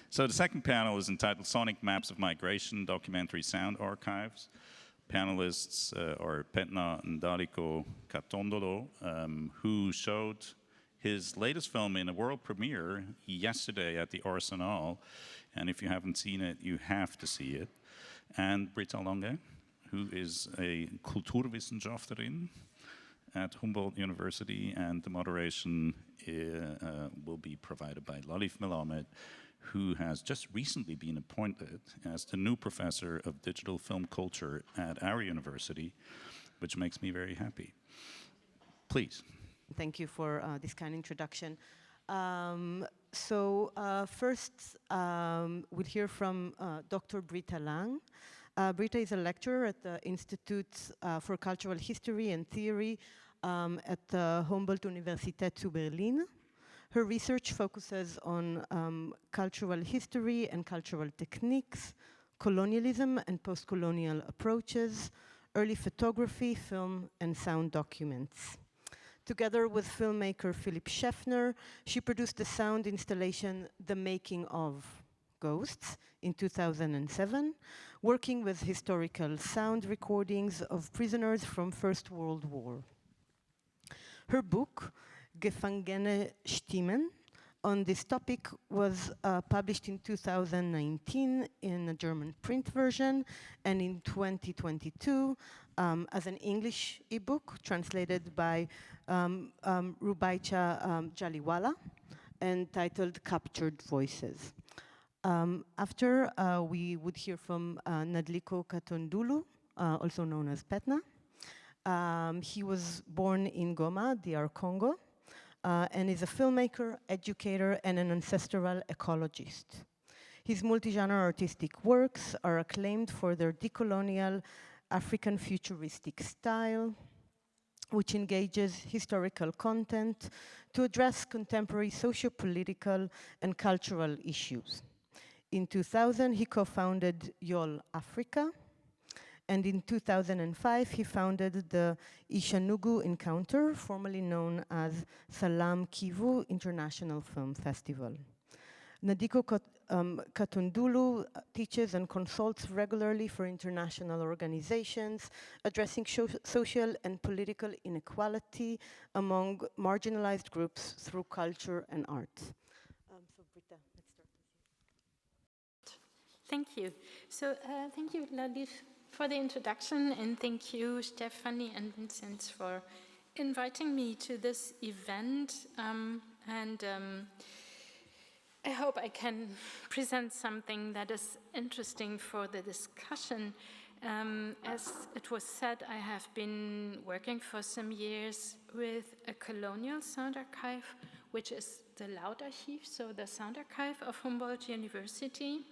So the second panel is entitled Sonic Maps of Migration, Documentary Sound Archives. Panelists are Petna Ndaliko Katondolo, who showed his latest film in a world premiere yesterday at the Arsenal. And if you haven't seen it, you have to see it. And Britta Lange, who is a Kulturwissenschaftlerin at Humboldt University, and the moderation will be provided by Laliv Melamed, who has just recently been appointed as the new professor of digital film culture at our university, which makes me very happy. Please. Thank you for this kind introduction. First, we'll hear from Dr. Britta Lange. Britta is a lecturer at the Institute for Cultural History and Theory at the Humboldt Universität zu Berlin. Her research focuses on cultural history and cultural techniques, colonialism and post-colonial approaches, early photography, film, and sound documents. Together with filmmaker Philipp Schäffner, she produced the sound installation The Making of Ghosts in 2007, working with historical sound recordings of prisoners from First World War. Her book, Gefangene Stimmen, on this topic was published in 2019 in a German print version, and in 2022 as an English ebook translated by Rubaicha Jaliwala and titled Captured Voices. After we would hear from Ndaliko Katondolo, also known as Petna. He was born in Goma, DR Congo, and is a filmmaker, educator, and an ancestral ecologist. His multi-genre artistic works are acclaimed for their decolonial African futuristic style, which engages historical content to address contemporary socio-political and cultural issues. In 2000, he co-founded YOL Africa, and in 2005, he founded the Ishanugu Encounter, formerly known as Salam Kivu International Film Festival. Ndaliko Katondolo teaches and consults regularly for international organizations addressing social and political inequality among marginalized groups through culture and art. So Britta, let's start with you. Thank you. So thank you, Laliv, for the introduction, and thank you, Stephanie and Vincent, for inviting me to this event. I hope I can present something that is interesting for the discussion. As it was said, I have been working for some years with a colonial sound archive, which is the Laut Archiv, so the sound archive of Humboldt University.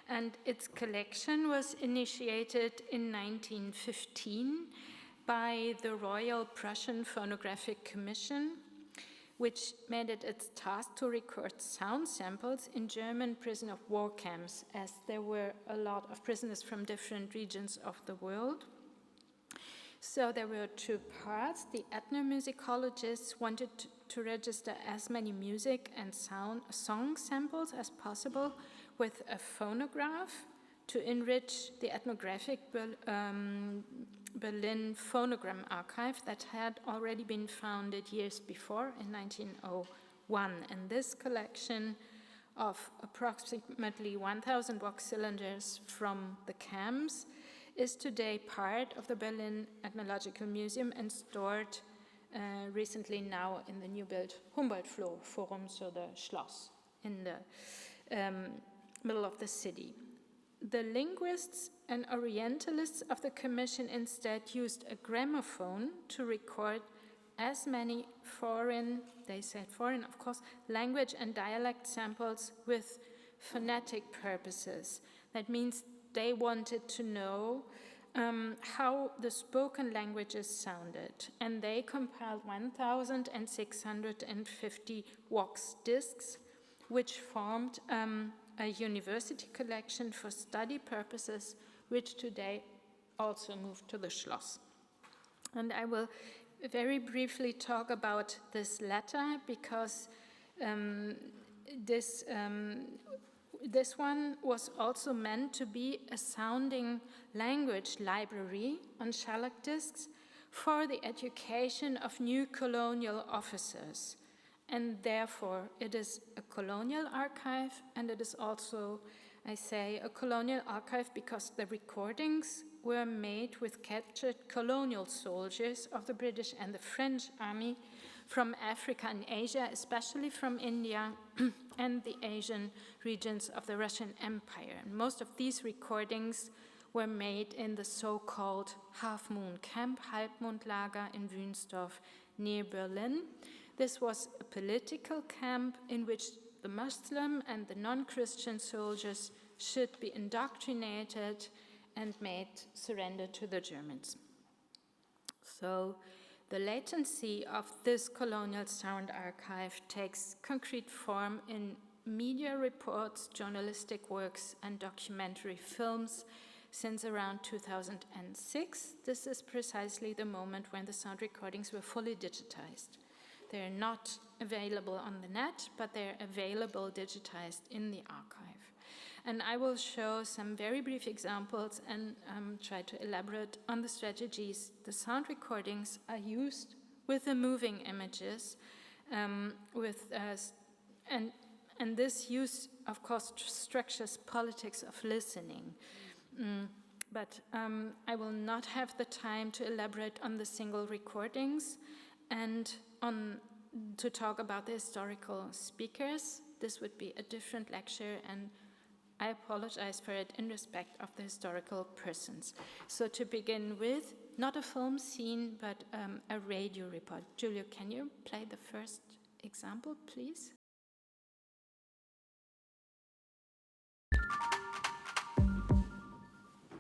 And its collection was initiated in 1915 by the Royal Prussian Phonographic Commission, which made it its task to record sound samples in German prisoner of war camps, as there were a lot of prisoners from different regions of the world. So there were two parts. The ethnomusicologists wanted to register as many music and song samples as possible with a phonograph to enrich the ethnographic Berlin phonogram archive that had already been founded years before in 1901. And this collection of approximately 1,000 wax cylinders from the camps is today part of the Berlin Ethnological Museum and stored recently now in the new built Humboldt Forum, so the Schloss in the middle of the city. The linguists and Orientalists of the commission instead used a gramophone to record as many foreign, they said foreign of course, language and dialect samples with phonetic purposes. That means they wanted to know how the spoken languages sounded, and they compiled 1,650 wax discs, which formed a university collection for study purposes, which today also moved to the Schloss. And I will very briefly talk about this latter because This one was also meant to be a sounding language library on shellac discs for the education of new colonial officers. And therefore, it is a colonial archive, and it is also, I say, a colonial archive because the recordings were made with captured colonial soldiers of the British and the French army from Africa and Asia, especially from India and the Asian regions of the Russian Empire. And most of these recordings were made in the so-called half-moon camp, Halbmondlager in Wünsdorf near Berlin. This was a political camp in which the Muslim and the non-Christian soldiers should be indoctrinated and made surrender to the Germans. So the latency of this colonial sound archive takes concrete form in media reports, journalistic works, and documentary films since around 2006. This is precisely the moment when the sound recordings were fully digitized. They're not available on the net, but they're available digitized in the archive. And I will show some very brief examples and try to elaborate on the strategies. The sound recordings are used with the moving images, and this use, of course, structures politics of listening. But I will not have the time to elaborate on the single recordings and to talk about the historical speakers. This would be a different lecture, and I apologize for it in respect of the historical persons. So to begin with, not a film scene, but a radio report. Giulio, can you play the first example, please?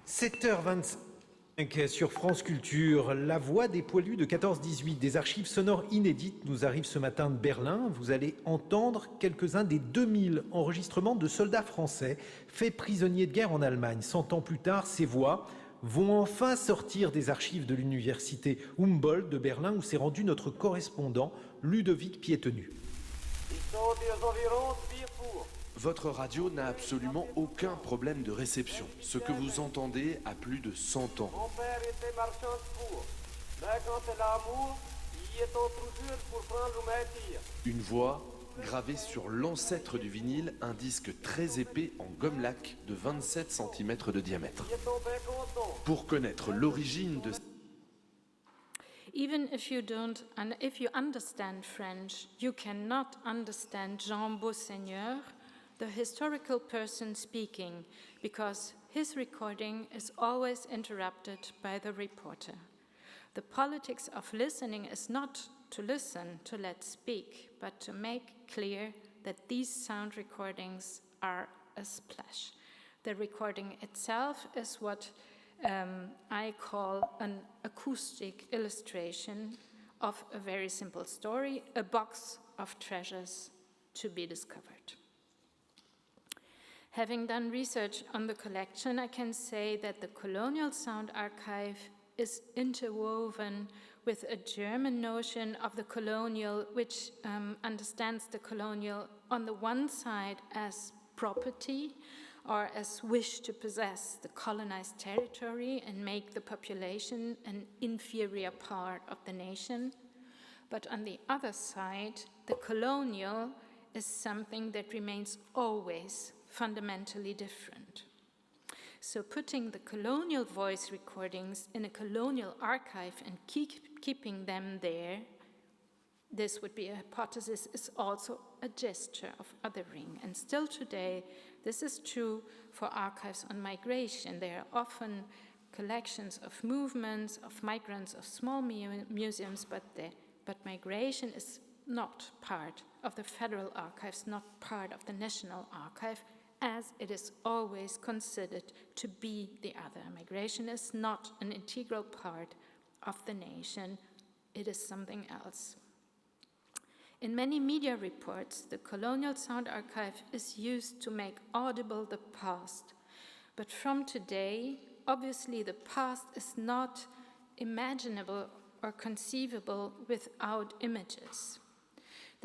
7h25 sur France Culture, la voix des poilus de 14-18, des archives sonores inédites nous arrive ce matin de Berlin. Vous allez entendre quelques-uns des 2000 enregistrements de soldats français faits prisonniers de guerre en Allemagne. 100 ans plus tard, ces voix vont enfin sortir des archives de l'université Humboldt de Berlin où s'est rendu notre correspondant Ludovic Piétenu. Votre radio n'a absolument aucun problème de réception. Ce que vous entendez a plus de 100 ans. Mon père était marchand de four. Mais quand c'est l'amour, y est-on toujours pour prendre le métier. Une voix gravée sur l'ancêtre du vinyle, un disque très épais en gomme laque de 27 cm de diamètre. Pour connaître l'origine de Even if you understand French, you cannot understand Jean Beauseigneur, the historical person speaking, because his recording is always interrupted by the reporter. The politics of listening is not to listen, to let speak, but to make clear that these sound recordings are a splash. The recording itself is what I call an acoustic illustration of a very simple story, a box of treasures to be discovered. Having done research on the collection, I can say that the Colonial Sound Archive is interwoven with a German notion of the colonial, which understands the colonial on the one side as property, or as wish to possess the colonized territory and make the population an inferior part of the nation. But on the other side, the colonial is something that remains always fundamentally different. So putting the colonial voice recordings in a colonial archive and keeping them there, this would be a hypothesis, is also a gesture of othering. And still today, this is true for archives on migration. They are often collections of movements, of migrants, of small museums, but migration is not part of the federal archives, not part of the national archive, as it is always considered to be the other. Migration is not an integral part of the nation, it is something else. In many media reports, the Colonial Sound Archive is used to make audible the past. But from today, obviously the past is not imaginable or conceivable without images.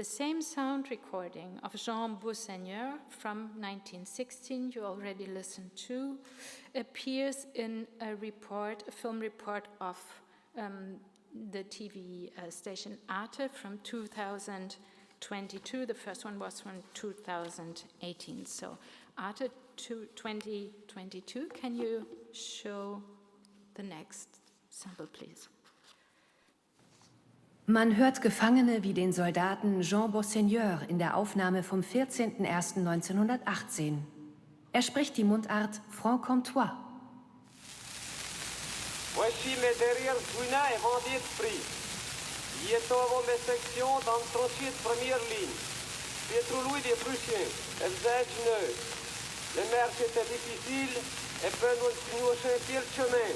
The same sound recording of Jean Beauseigneur from 1916, you already listened to, appears in a film report of the TV station Arte from 2022. The first one was from 2018. So Arte 2022, can you show the next sample, please? Man hört Gefangene wie den Soldaten Jean Beauseigneur in der Aufnahme vom 14.01.1918. Er spricht die Mundart Franc-Comtois. Voici mes derrières Gouina et Vendée de Prix. Y est avant mes sections dans le 38 première ligne. Pietro Louis des Prussiens, FZ9. Les mers étaient difficiles et peu nous chantiers le chemin.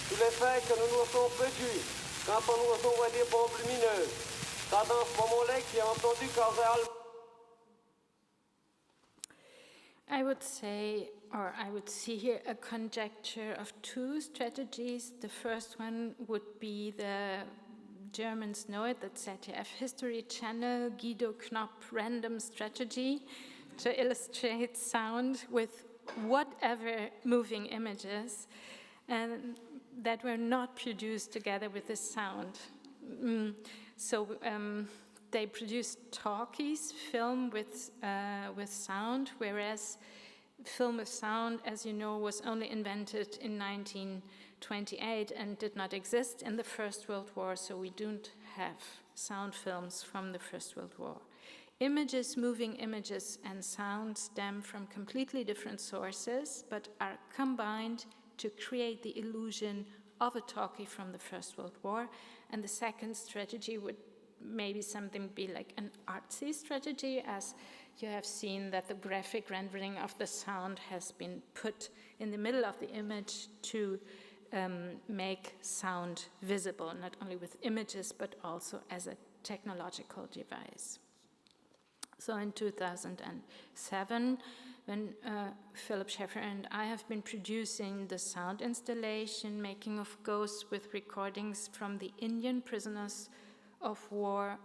Tous les faits que nous nous sommes perdus quand on nous envoie des bombes lumineuses. C'est dans ce moment-là qui a entendu causer I would say, or I would see here a conjecture of two strategies. The first one would be the Germans know it, that ZDF History Channel, Guido Knopp random strategy to illustrate sound with whatever moving images and that were not produced together with the sound. They produced talkies, film with sound, whereas film with sound, as you know, was only invented in 1928 and did not exist in the First World War, so we don't have sound films from the First World War. Images, moving images, and sound stem from completely different sources, but are combined to create the illusion of a talkie from the First World War. And the second strategy would maybe something be like an artsy strategy, as you have seen that the graphic rendering of the sound has been put in the middle of the image to make sound visible, not only with images, but also as a technological device. So in 2007, when Philip Schäffer and I have been producing the sound installation, Making of Ghosts, with recordings from the Indian prisoners of war,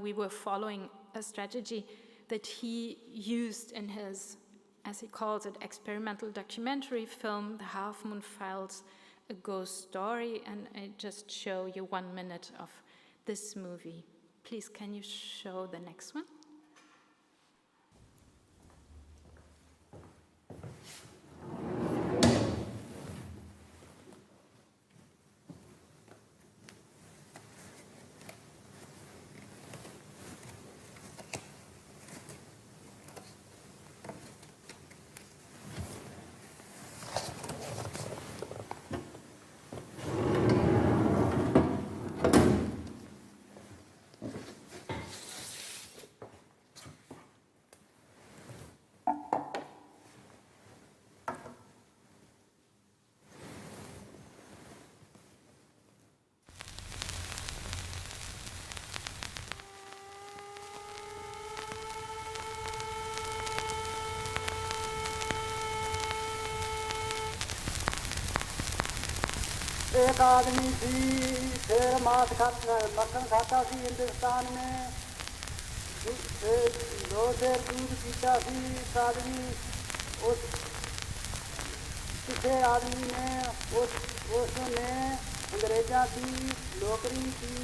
we were following a strategy that he used in his, as he calls it, experimental documentary film, The Half Moon Files, A Ghost Story, and I just show you 1 minute of this movie. Please, can you show the next one? एक आदमी थी शेर मांस मक्खन खाता सी हिंदुस्तान में दो देर दूध पीता सी एक आदमी उस किसी आदमी ने उसने अंग्रेजा की नौकरी की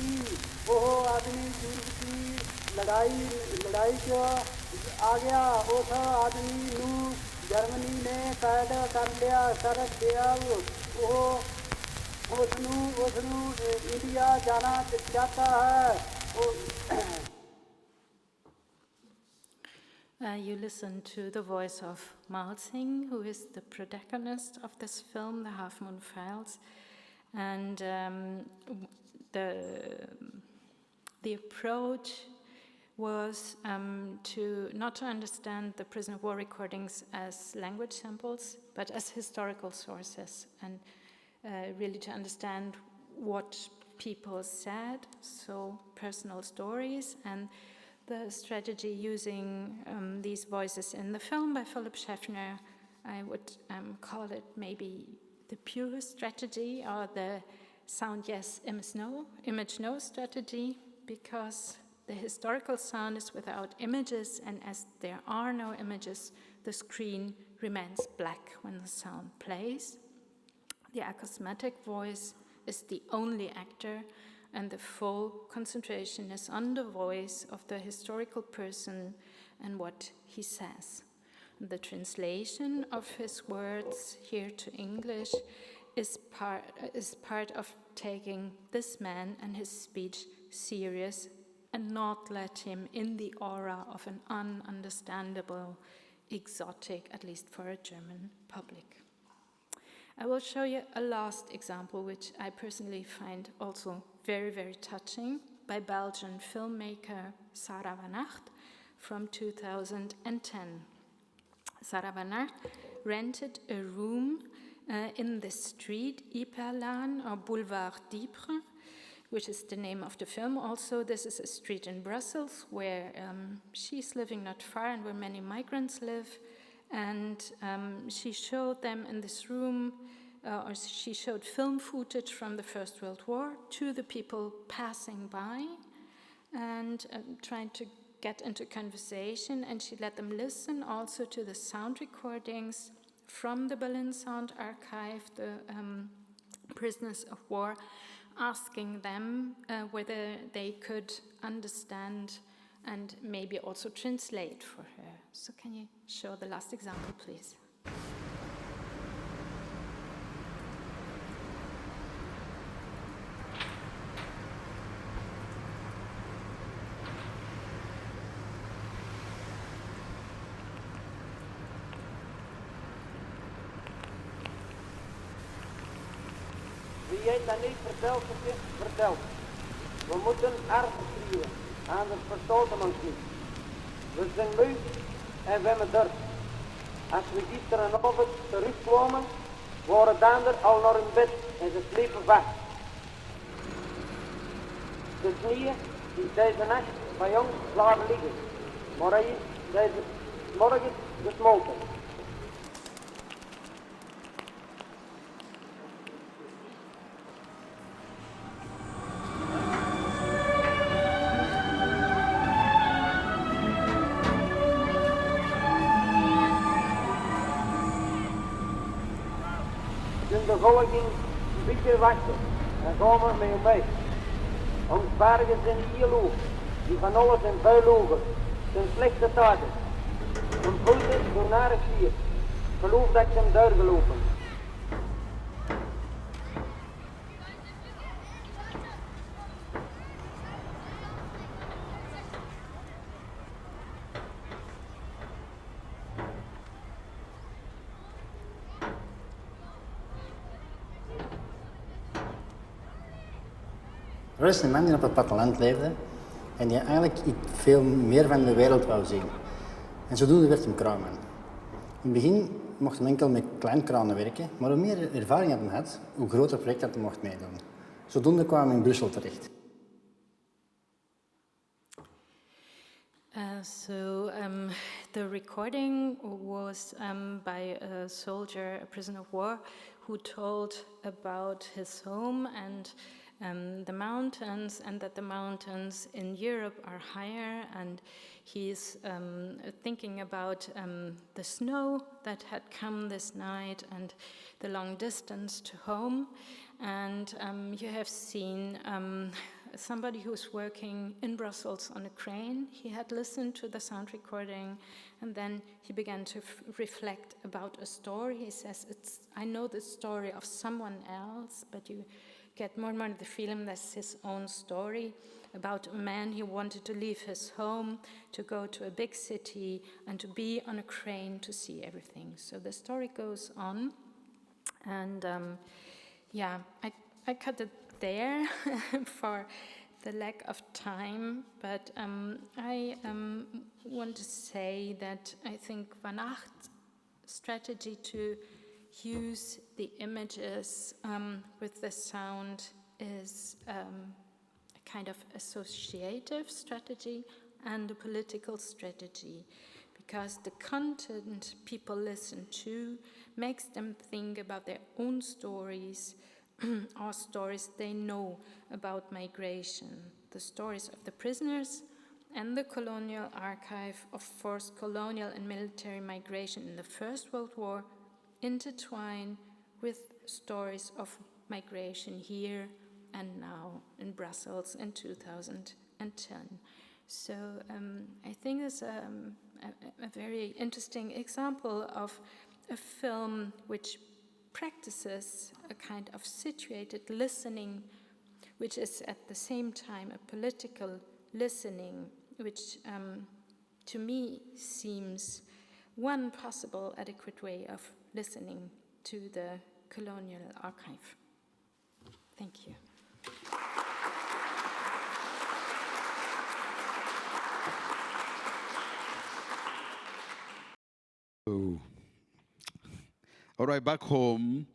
वो आदमी जुर्ग की लड़ाई को आ गया उस आदमी नू जर्मनी ने कैद कर लिया वो उसनू इंडिया जाना चाहता है। You listen to the voice of Mal Singh, who is the protagonist of this film, The Half Moon Files, and the approach was not to understand the prisoner of war recordings as language samples, but as historical sources, and really to understand what people said, so personal stories, and the strategy using these voices in the film by Philip Schäffer, I would call it maybe the pure strategy, or the sound yes, image no strategy, because the historical sound is without images, and as there are no images, the screen remains black when the sound plays. The acousmatic voice is the only actor, and the full concentration is on the voice of the historical person and what he says. The translation of his words here to English is part of taking this man and his speech serious and not let him in the aura of an ununderstandable, exotic, at least for a German public. I will show you a last example, which I personally find also very, very touching, by Belgian filmmaker Sarah van Acht from 2010. Sarah van Acht rented a room in the street Yperlaan or Boulevard d'Ypres, which is the name of the film also. This is a street in Brussels where she's living not far and where many migrants live. And she showed them in this room, or she showed film footage from the First World War to the people passing by and trying to get into conversation. And she let them listen also to the sound recordings from the Berlin Sound Archive, the prisoners of war, asking them whether they could understand and maybe also translate for her. So can you show the last example, please? Wie jij dat niet vertelt, vertelt. We moeten armen schreeuwen, anders verstoten we ons niet. We zijn moe en we hebben dorst. Als we gisteravond terugkwamen, waren de anderen al naar hun bed en ze sliepen vast. De knieën die deze nacht bij ons blijven liggen, maar hij is deze morgen gesmolten. De golf ging een beetje wachten en Goma met je mee. Ons bergen zijn hier loog, die van alles en vuil logen, zijn slechte taken. Een voeten door naar het vier, geloof dat ik hem doorgelopen. Er was een man die op het platteland leefde en die eigenlijk veel meer van de wereld wou zien. En zodoende werd hij kraanman. In het begin mocht hij enkel met kleinkranen werken, maar hoe meer ervaring hij had, hoe groter project hij mocht meedoen. Zodoende kwam hij in Brussel terecht. The recording was by a soldier, a prisoner of war, who told about his home and the mountains, and that the mountains in Europe are higher, and he's thinking about the snow that had come this night and the long distance to home. And you have seen somebody who's working in Brussels on a crane. He had listened to the sound recording, and then he began to reflect about a story. He says, I know the story of someone else, but you get more and more the feeling that's his own story about a man who wanted to leave his home, to go to a big city, and to be on a crane to see everything. So the story goes on, and I cut it there for the lack of time, but I want to say that I think Van Acht's strategy to use the images with the sound is a kind of associative strategy and a political strategy, because the content people listen to makes them think about their own stories or stories they know about migration. The stories of the prisoners and the colonial archive of forced colonial and military migration in the First World War intertwine with stories of migration here and now in Brussels in 2010. So I think it's a very interesting example of a film which practices a kind of situated listening, which is at the same time a political listening, which to me seems one possible adequate way of listening to the colonial archive. Thank you. Oh. All right, back home,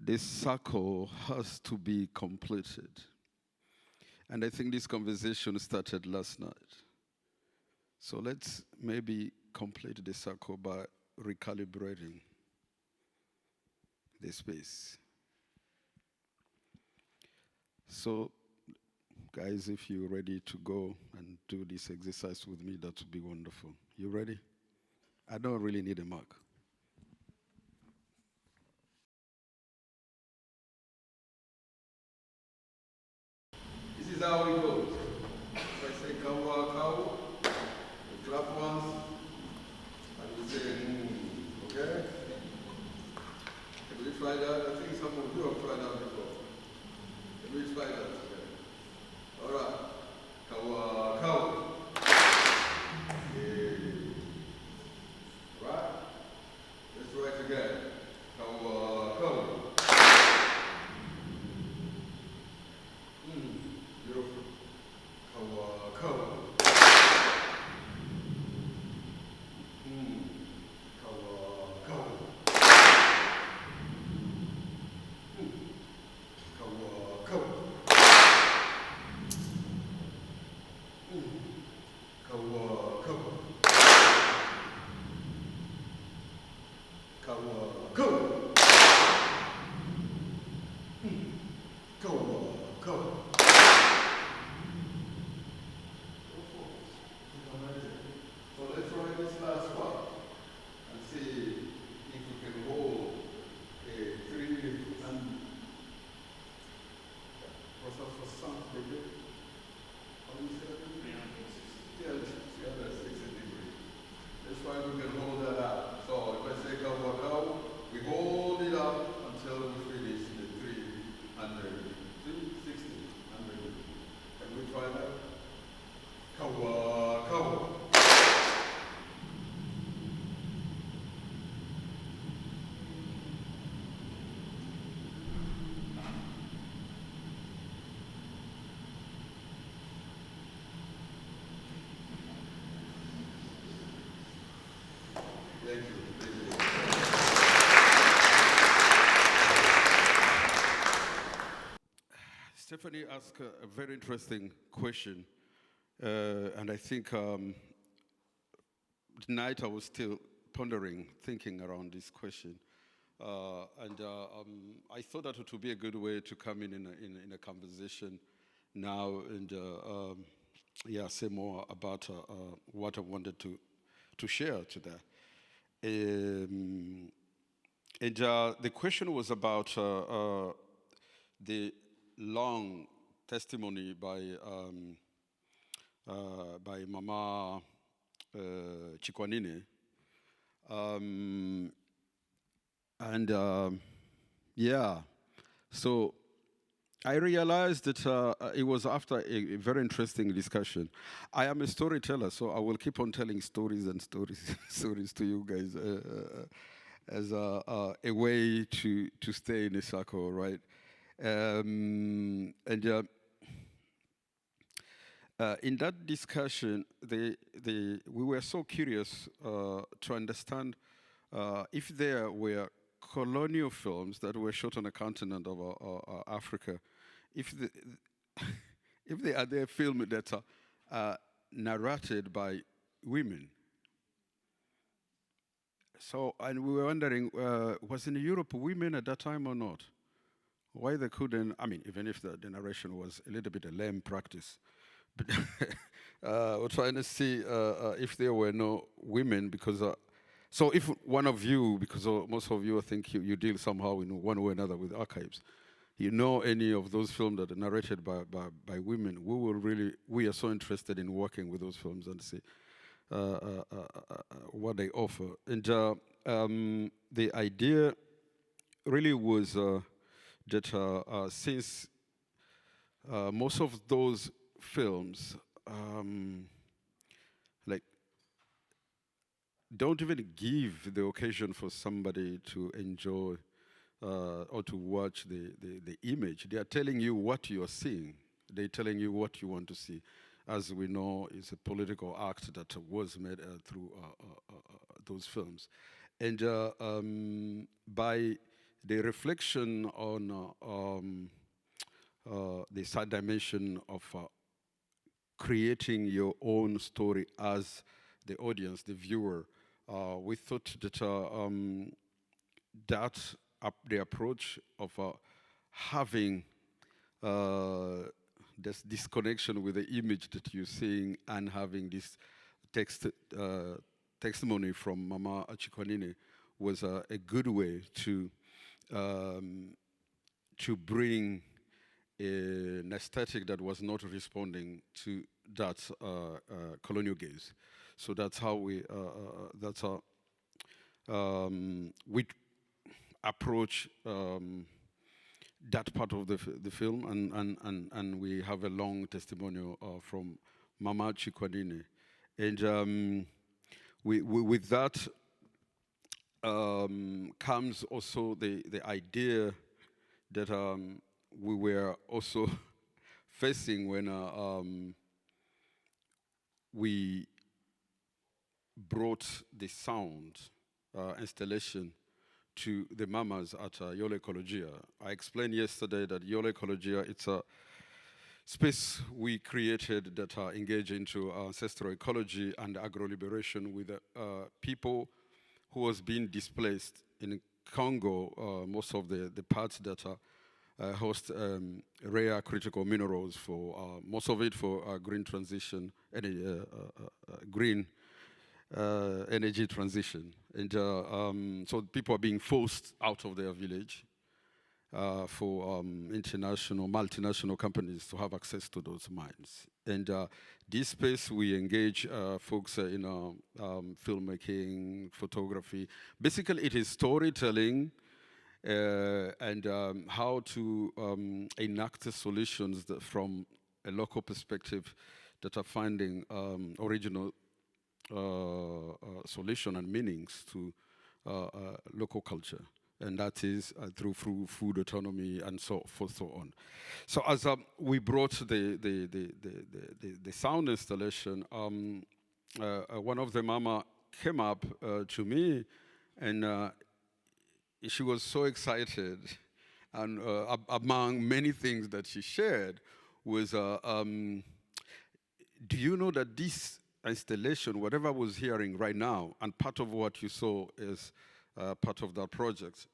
this circle has to be completed. And I think this conversation started last night. So let's maybe complete the circle by recalibrating the space. So, guys, if you're ready to go and do this exercise with me, that would be wonderful. You ready? I don't really need a mark. This is how it goes. If I say kawa, kawa, we clap once, and we say, okay? Can we try that? I think some of you have tried that before. Can we try that together? All right. Kawa, kawa. Yeah. Right? Let's try it again. Kawa, kawa. Beautiful. Kawa, kawa. Kawa, kawa. Kawa, kawa. Kawa, kawa. Kawa, kawa. Kawa, kawa. So let's try this last one and see if we can hold a 3 and what's that for sound, baby? How do you say that? Yeah, that's 60 degrees. Let's try if we can hold that up. So if I say kawa kawa, we hold it up until we finish the 300, 360, 100. Can we try that? Kawa kawa. Thank you. Stephanie asked a very interesting question, and I think tonight I was still pondering, thinking around this question, and I thought that it would be a good way to come in a conversation now and say more about what I wanted to share today. And the question was about the long testimony by Mama Chikwanine. So I realized that it was after a very interesting discussion. I am a storyteller, so I will keep on telling stories and stories to you guys as a way to stay in a circle, right? In that discussion, we were so curious to understand if there were colonial films that were shot on the continent of Africa, if they are there films that are narrated by women. So, and we were wondering, was in Europe women at that time or not? Why they couldn't, I mean, even if the narration was a little bit a lame practice, we're trying to see if there were no women, because so if one of you, because most of you I think you deal somehow in one way or another with archives, you know any of those films that are narrated by women, we are so interested in working with those films and see what they offer. And the idea really was that since most of those films like don't even give the occasion for somebody to enjoy or to watch the image. They are telling you what you are seeing. They're telling you what you want to see. As we know, it's a political act that was made through those films. And by the reflection on the side dimension of creating your own story as the audience, the viewer, we thought that the approach of having this disconnection with the image that you're seeing and having this testimony from Mama Achikwanine was a good way to bring an aesthetic that was not responding to that colonial gaze. So that's how we approach that part of the film, and we have a long testimonial from Mama Chikwanine. And with that comes also the idea that we were also facing when we brought the sound installation to the mamas at Yole Ecologia. I explained yesterday that Yole Ecologia, it's a space we created that engage into ancestral ecology and agro-liberation with people who was being displaced in Congo, most of the parts that host rare critical minerals for, most of it for green transition, green energy transition. And so people are being forced out of their village for multinational companies to have access to those mines. And this space, we engage folks in filmmaking, photography. Basically, it is storytelling and how to enact solutions from a local perspective that are finding original solution and meanings to local culture. And that is through food autonomy and so forth, so on. So as we brought the sound installation, one of the mama came up to me, and she was so excited. And among many things that she shared was, do you know that this installation, whatever I was hearing right now, and part of what you saw is part of that project,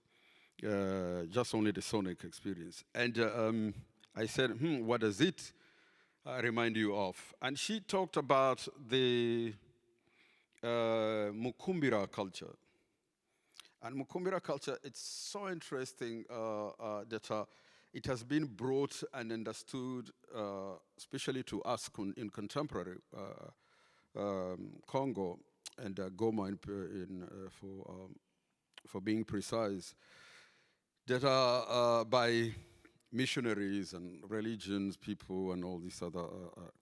just only the sonic experience. And I said, what does it remind you of? And she talked about the Mukumbira culture. And Mukumbira culture, it's so interesting that it has been brought and understood, especially to us in contemporary Congo and Goma for being precise, that are by missionaries and religions, people, and all these other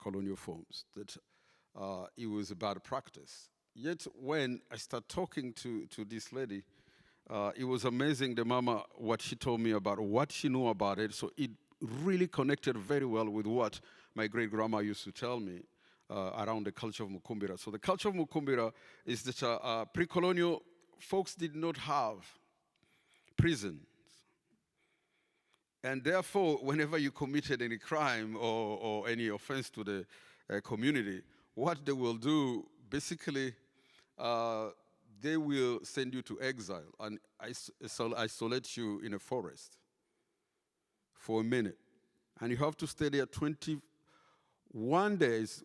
colonial forms, that it was a bad practice. Yet when I started talking to this lady, it was amazing, the mama, what she told me about what she knew about it. So it really connected very well with what my great-grandma used to tell me around the culture of Mukumbira. So the culture of Mukumbira is that pre-colonial folks did not have prisons. And therefore, whenever you committed any crime or any offense to the community, what they will do, basically, they will send you to exile and isolate you in a forest for a minute. And you have to stay there 21 one day is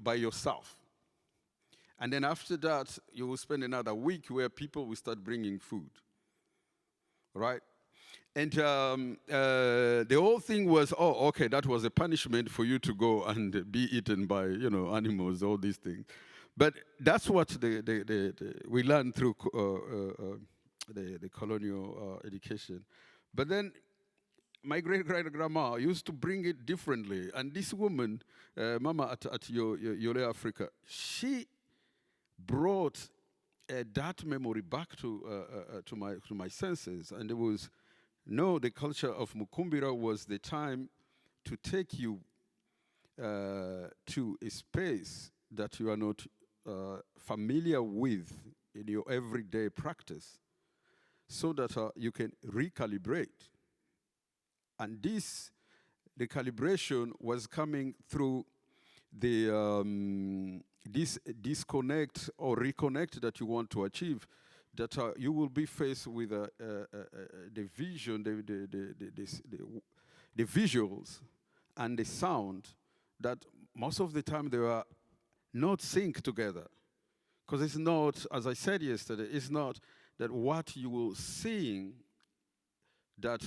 by yourself. And then after that, you will spend another week where people will start bringing food, right? And the whole thing was, oh, okay, that was a punishment for you to go and be eaten by, animals, all these things. But that's what we learned through the colonial education. But then my great-great-grandma used to bring it differently. And this woman, Mama at Yole Africa, she brought that memory back to my senses. And it was, the culture of Mukumbira was the time to take you to a space that you are not familiar with in your everyday practice, so that you can recalibrate. And this recalibration was coming through the this disconnect or reconnect that you want to achieve, that you will be faced with the vision, the visuals and the sound that most of the time they are not synced together. Because it's not, as I said yesterday, it's not that what you will seeing that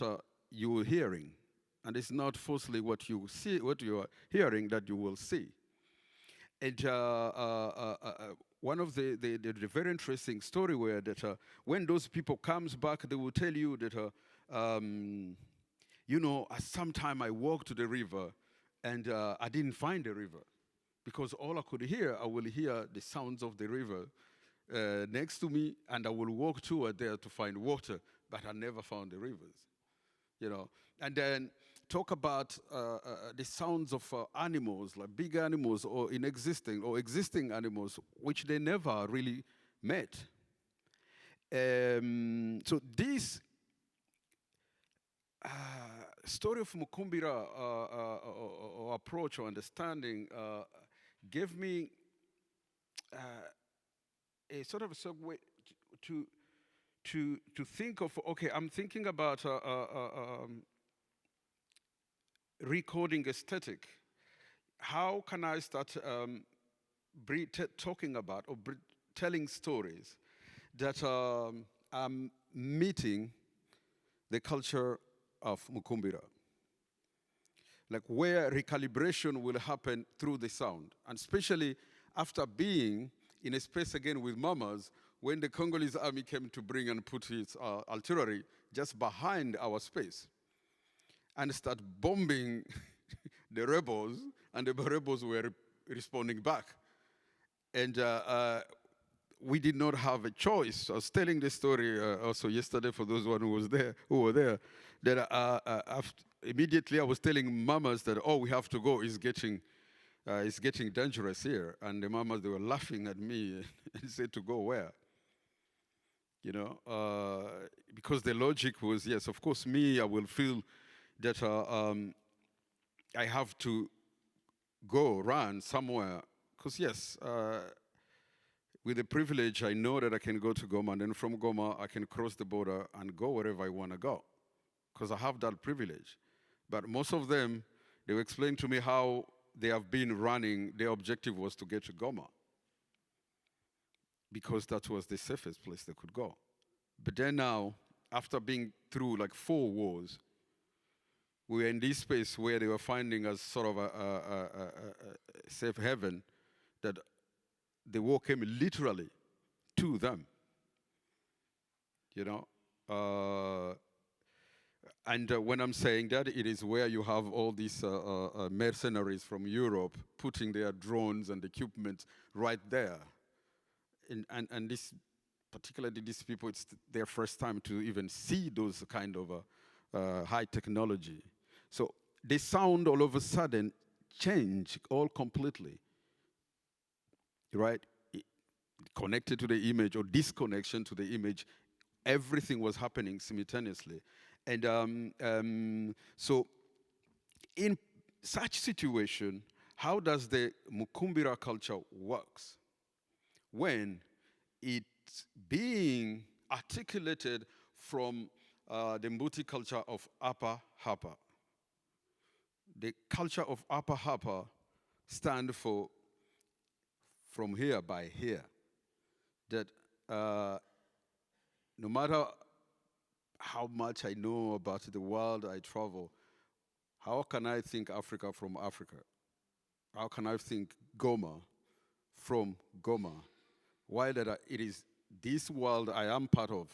you are hearing. And it's not falsely what you see, what you are hearing that you will see. And one of the very interesting story where that when those people comes back, they will tell you that, at some time I walked to the river and I didn't find the river. Because all I could hear, I will hear the sounds of the river next to me, and I will walk toward there to find water, but I never found the rivers. And then talk about the sounds of animals, like big animals or existing animals, which they never really met. So this story of Mukumbira or approach or understanding gave me a sort of a segue to think of, okay, I'm thinking about recording aesthetic. How can I start talking about or telling stories that I'm meeting the culture of Mukumbira? Like where recalibration will happen through the sound. And especially after being in a space again with mamas, when the Congolese army came to bring and put its artillery just behind our space and start bombing the rebels, and the rebels were responding back. And we did not have a choice. I was telling the story also yesterday for those who were there, that immediately I was telling mamas that, we have to go. It's getting dangerous here. And the mamas, they were laughing at me and said to go where? Because the logic was, yes, of course, I will feel that I have to run somewhere. Because, yes, with the privilege, I know that I can go to Goma, and then from Goma, I can cross the border and go wherever I want to go. Because I have that privilege. But most of them, they will explain to me how they have been running. Their objective was to get to Goma, because that was the safest place they could go. But then now, after being through like 4 wars, we were in this space where they were finding us sort of a safe haven, that the war came literally to them. And when I'm saying that, it is where you have all these mercenaries from Europe putting their drones and equipment right there. And this, particularly these people, it's their first time to even see those kind of high technology. So the sound all of a sudden changed all completely, right? Connected to the image or disconnection to the image, everything was happening simultaneously. And so in such situation, how does the Mukumbira culture works? When it's being articulated from the Mbuti culture of Upper Hapa. The culture of Upper Hapa stand for from here by here. That no matter how much I know about the world I travel, how can I think Africa from Africa? How can I think Goma from Goma? Why that it is this world I am part of,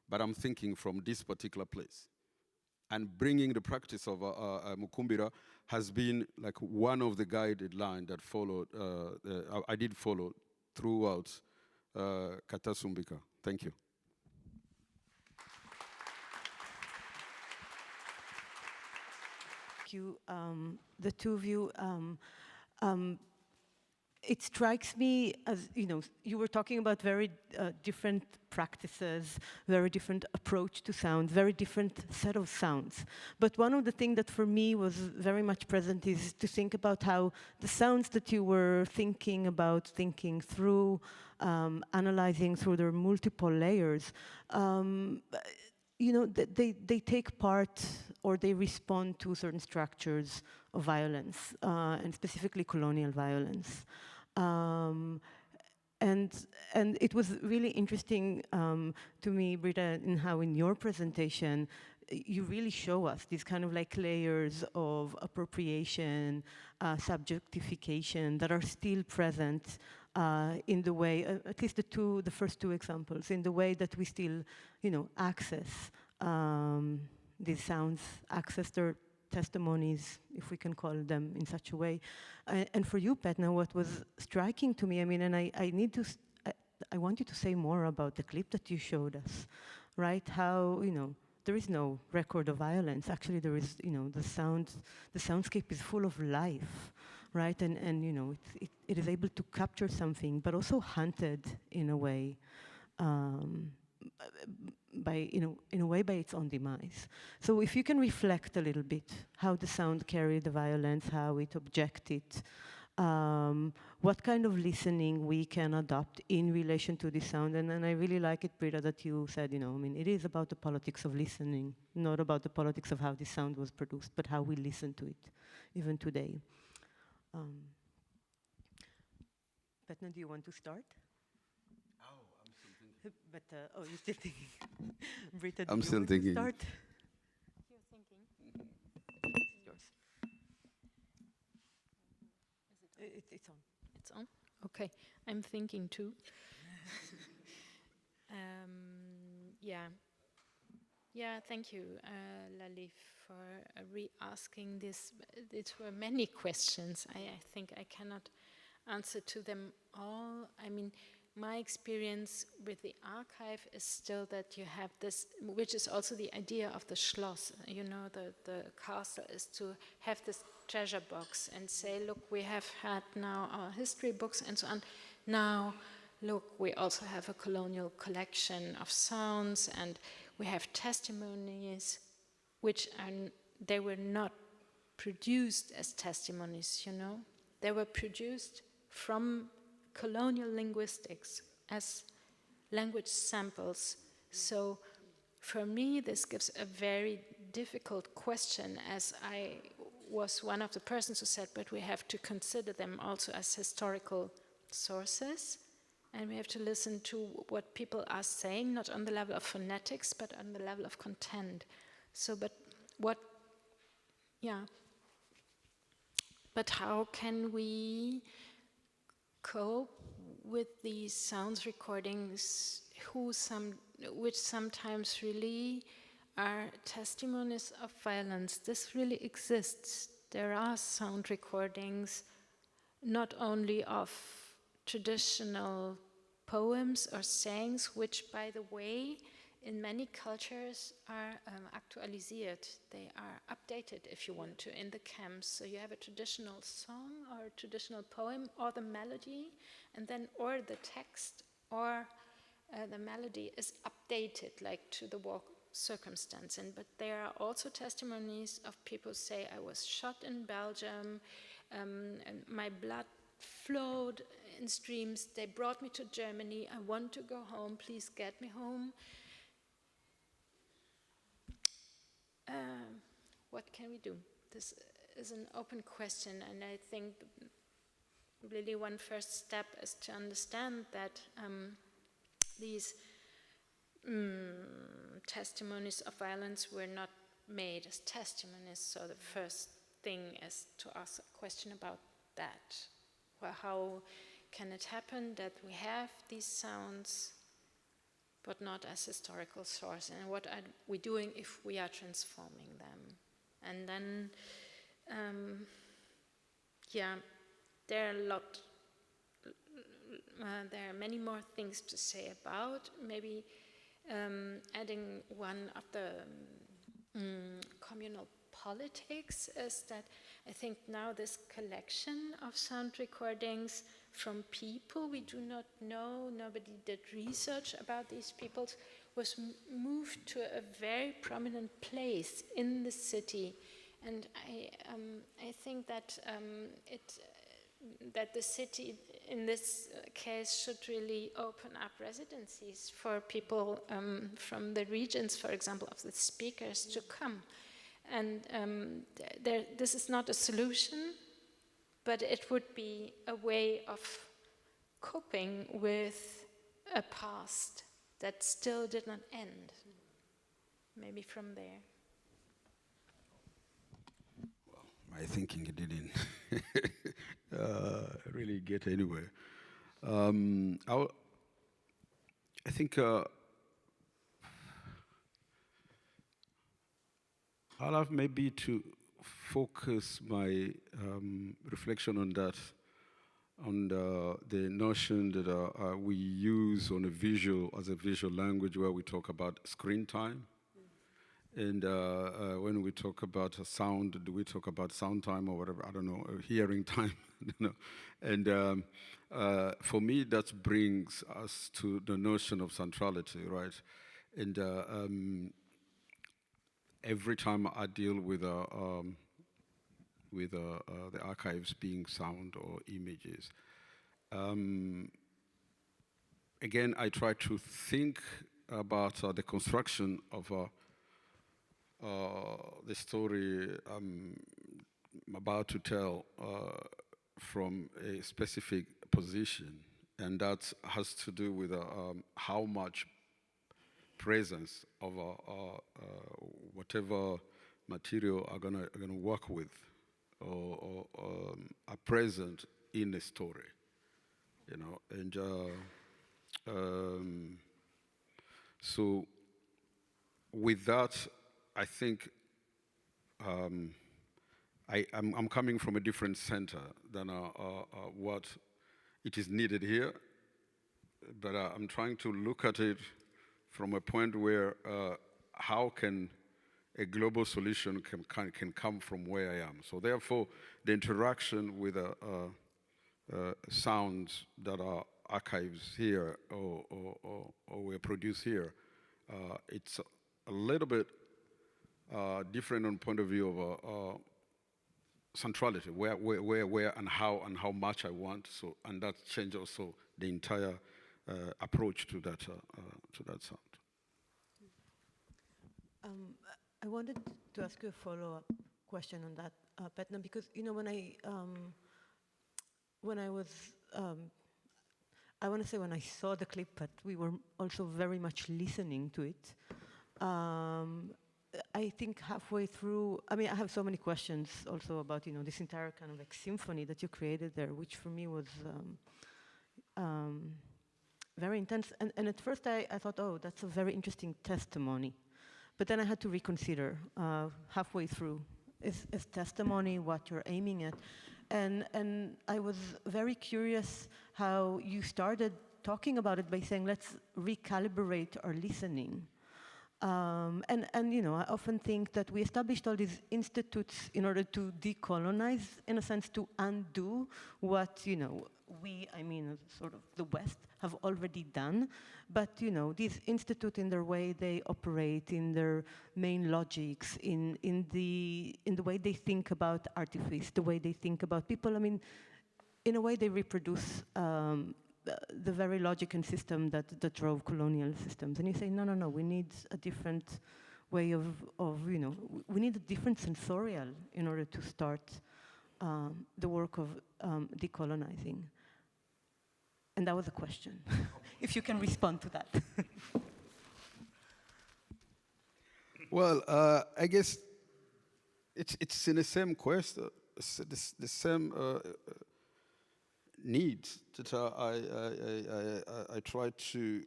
but I'm thinking from this particular place. And bringing the practice of Mukumbira has been like one of the guided lines that followed, I did follow throughout Katasumbika. Thank you. Thank you, the two of you. It strikes me as, you were talking about very different practices, very different approach to sound, very different set of sounds. But one of the things that for me was very much present is to think about how the sounds that you were thinking about, thinking through, analyzing through their multiple layers, they take part or they respond to certain structures of violence, and specifically colonial violence. And it was really interesting to me, Britta, in how in your presentation, you really show us these kind of like layers of appropriation, subjectification that are still present in the way, at least the first two examples, in the way that we still, access these sounds, access their testimonies, if we can call them in such a way. And for you, Petna, what was striking to me, and I want you to say more about the clip that you showed us, right? How, there is no record of violence. Actually, there is, the soundscape is full of life, right? And it is able to capture something, but also hunted in a way, in a way by its own demise. So if you can reflect a little bit how the sound carried the violence, how it objected, what kind of listening we can adopt in relation to the sound. And I really like it, Britta, that you said, it is about the politics of listening, not about the politics of how the sound was produced, but how we listen to it, even today. Petna, do you want to start? But, you're still thinking. Britta, I'm still thinking. Start? You're thinking? It's yours. It's on. It's on? Okay, I'm thinking too. Yeah, thank you, Laliv, for re-asking this. It were many questions. I think I cannot answer to them all. My experience with the archive is still that you have this, which is also the idea of the Schloss, the castle, is to have this treasure box and say, look, we have had now our history books and so on. Now, look, we also have a colonial collection of sounds, and we have testimonies, which they were not produced as testimonies, They were produced from colonial linguistics as language samples. So for me, this gives a very difficult question, as I was one of the persons who said, but we have to consider them also as historical sources, and we have to listen to what people are saying, not on the level of phonetics, but on the level of content. So, but how can we cope with these sounds recordings which sometimes really are testimonies of violence? This really exists. There are sound recordings not only of traditional poems or sayings, which, by the way, in many cultures are actualisiert. They are updated, if you want to, in the camps. So you have a traditional song or a traditional poem or the melody, and then or the text or the melody is updated, like to the war circumstance. But there are also testimonies of people say, I was shot in Belgium, and my blood flowed in streams. They brought me to Germany. I want to go home. Please get me home. What can we do? This is an open question, and I think really one first step is to understand that these testimonies of violence were not made as testimonies. So the first thing is to ask a question about that. Well, how can it happen that we have these sounds but not as historical source, and what are we doing if we are transforming them? And then, there are many more things to say about. Maybe adding one of the communal politics is that I think now this collection of sound recordings from people we do not know, nobody did research about these people, was moved to a very prominent place in the city. And I think that that the city in this case should really open up residencies for people from the regions, for example, of the speakers to come. And this is not a solution, but it would be a way of coping with a past that still did not end. Maybe from there. Well, my thinking didn't really get anywhere. I think I'll have maybe to focus my reflection on that, on the notion that we use on as a visual language, where we talk about screen time. And when we talk about sound, do we talk about sound time or whatever? I don't know, hearing time. And for me, that brings us to the notion of centrality, right? And every time I deal with the archives being sound or images, again, I try to think about the construction of the story I'm about to tell from a specific position, and that has to do with how much presence of whatever material are gonna work with or are present in a story, you know. And so with that, I think I'm coming from a different center than what it is needed here, but I'm trying to look at it from a point where how can a global solution can come from where I am. So therefore, the interaction with sounds that are archives here or were produced here, it's a little bit different on point of view of centrality, where and how much I want. So, and that changes also the entire approach to that sound. I wanted to ask you a follow-up question on that, Petna, because when I was, I want to say when I saw the clip, but we were also very much listening to it. I think halfway through, I mean, I have so many questions also about, this entire kind of like symphony that you created there, which for me was very intense. And at first I thought, oh, that's a very interesting testimony. But then I had to reconsider halfway through. Is testimony what you're aiming at? And I was very curious how you started talking about it by saying, let's recalibrate our listening. And I often think that we established all these institutes in order to decolonize, in a sense, to undo what, sort of the West have already done. But, these institutes in their way they operate, in their main logics, in the way they think about artifice, the way they think about people. I mean, in a way they reproduce the very logic and system that drove colonial systems. And you say, no, we need a different way of we need a different sensorial in order to start the work of decolonizing? And that was a question. If you can respond to that. Well, I guess it's in the same quest, the same needs that I try to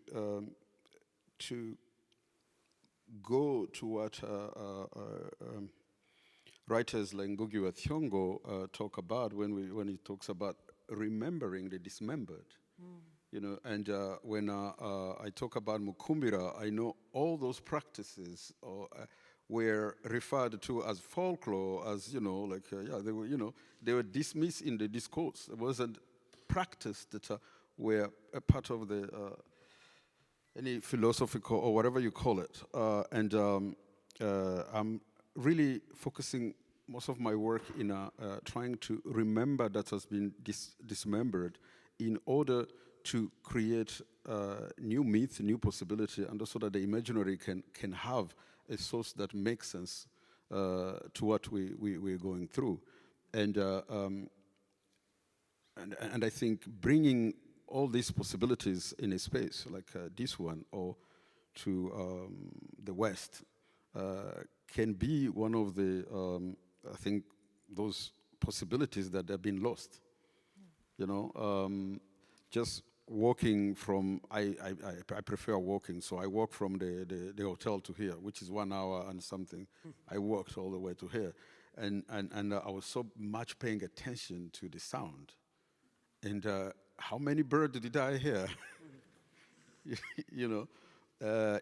go to what writers like Ngugi wa Thiong'o talk about when he talks about remembering the dismembered. You know, and when I talk about Mukumbira, I know all those practices were referred to as folklore, as, you know, like, they were, you know, they were dismissed in the discourse. It wasn't practice that were a part of the, any philosophical or whatever you call it. And I'm really focusing most of my work in trying to remember that has been dismembered in order to create new myth, new possibility, and also that the imaginary can have a source that makes sense to what we're going through. And I think bringing all these possibilities in a space like this one or to the West can be one of the, I think, those possibilities that have been lost. You know, just walking from, I prefer walking, so I walk from the hotel to here, which is 1 hour and something. I walked all the way to here. And I was so much paying attention to the sound. And how many birds did I hear? You know,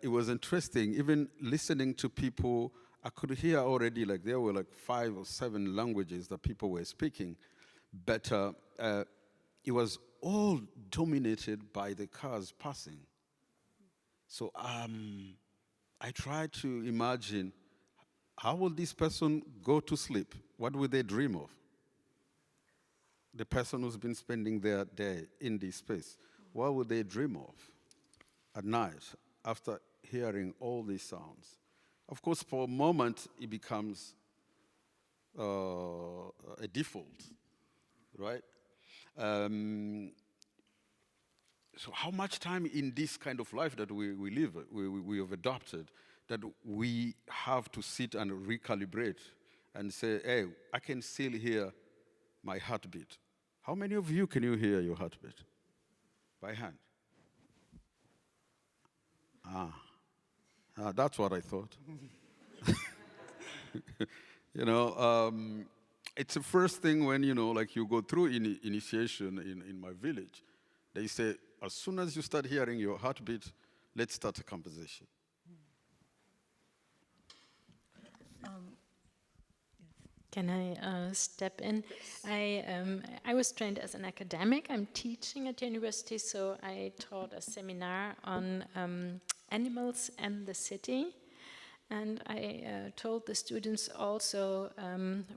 it was interesting. Even listening to people, I could hear already, like there were like 5 or 7 languages that people were speaking. But it was all dominated by the cars passing. So I tried to imagine, how will this person go to sleep? What will they dream of? The person who's been spending their day in this space, what would they dream of at night after hearing all these sounds? Of course, for a moment, it becomes a default, right? So how much time in this kind of life that we live, we have adopted, that we have to sit and recalibrate and say, hey, I can still hear my heartbeat. How many of you can you hear your heartbeat? By hand. That's what I thought. You know, it's the first thing when, you know, like you go through initiation in my village. They say, as soon as you start hearing your heartbeat, let's start a conversation. Can I step in? I was trained as an academic. I'm teaching at university, so I taught a seminar on animals and the city. And I told the students also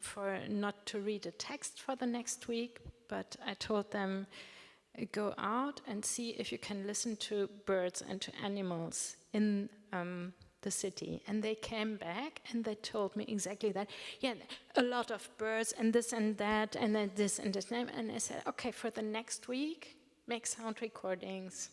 for not to read a text for the next week, but I told them, go out and see if you can listen to birds and to animals in the city. And they came back and they told me exactly that. Yeah, a lot of birds and this and that and then this and this. And I said, okay, for the next week, make sound recordings.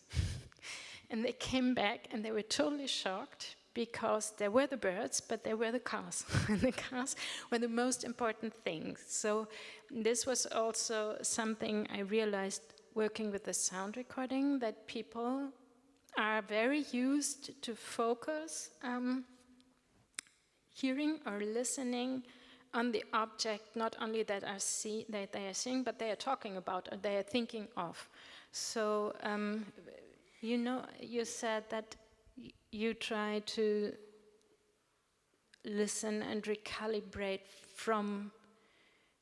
And they came back and they were totally shocked because there were the birds, but there were the cars. And the cars were the most important thing. So this was also something I realized working with the sound recording, that people are very used to focus hearing or listening on the object, not only that they are seeing, but they are talking about or they are thinking of. So, you know, you said that you try to listen and recalibrate from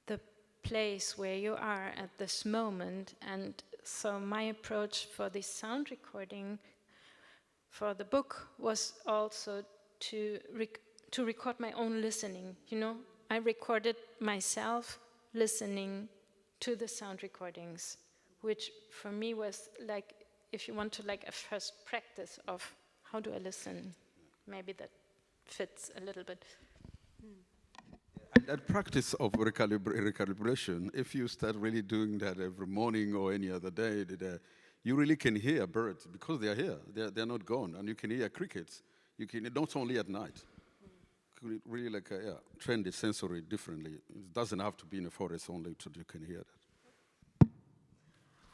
the place where you are at this moment. And so my approach for this sound recording for the book was also to record my own listening. You know, I recorded myself listening to the sound recordings, which for me was like, if you want to, like a first practice of how do I listen. Maybe that fits a little bit. And that practice of recalibration, if you start really doing that every morning or any other day, you really can hear birds because they are here. They're not gone. And you can hear crickets. You can, not only at night. Really like, train the sensory differently. It doesn't have to be in a forest only so you can hear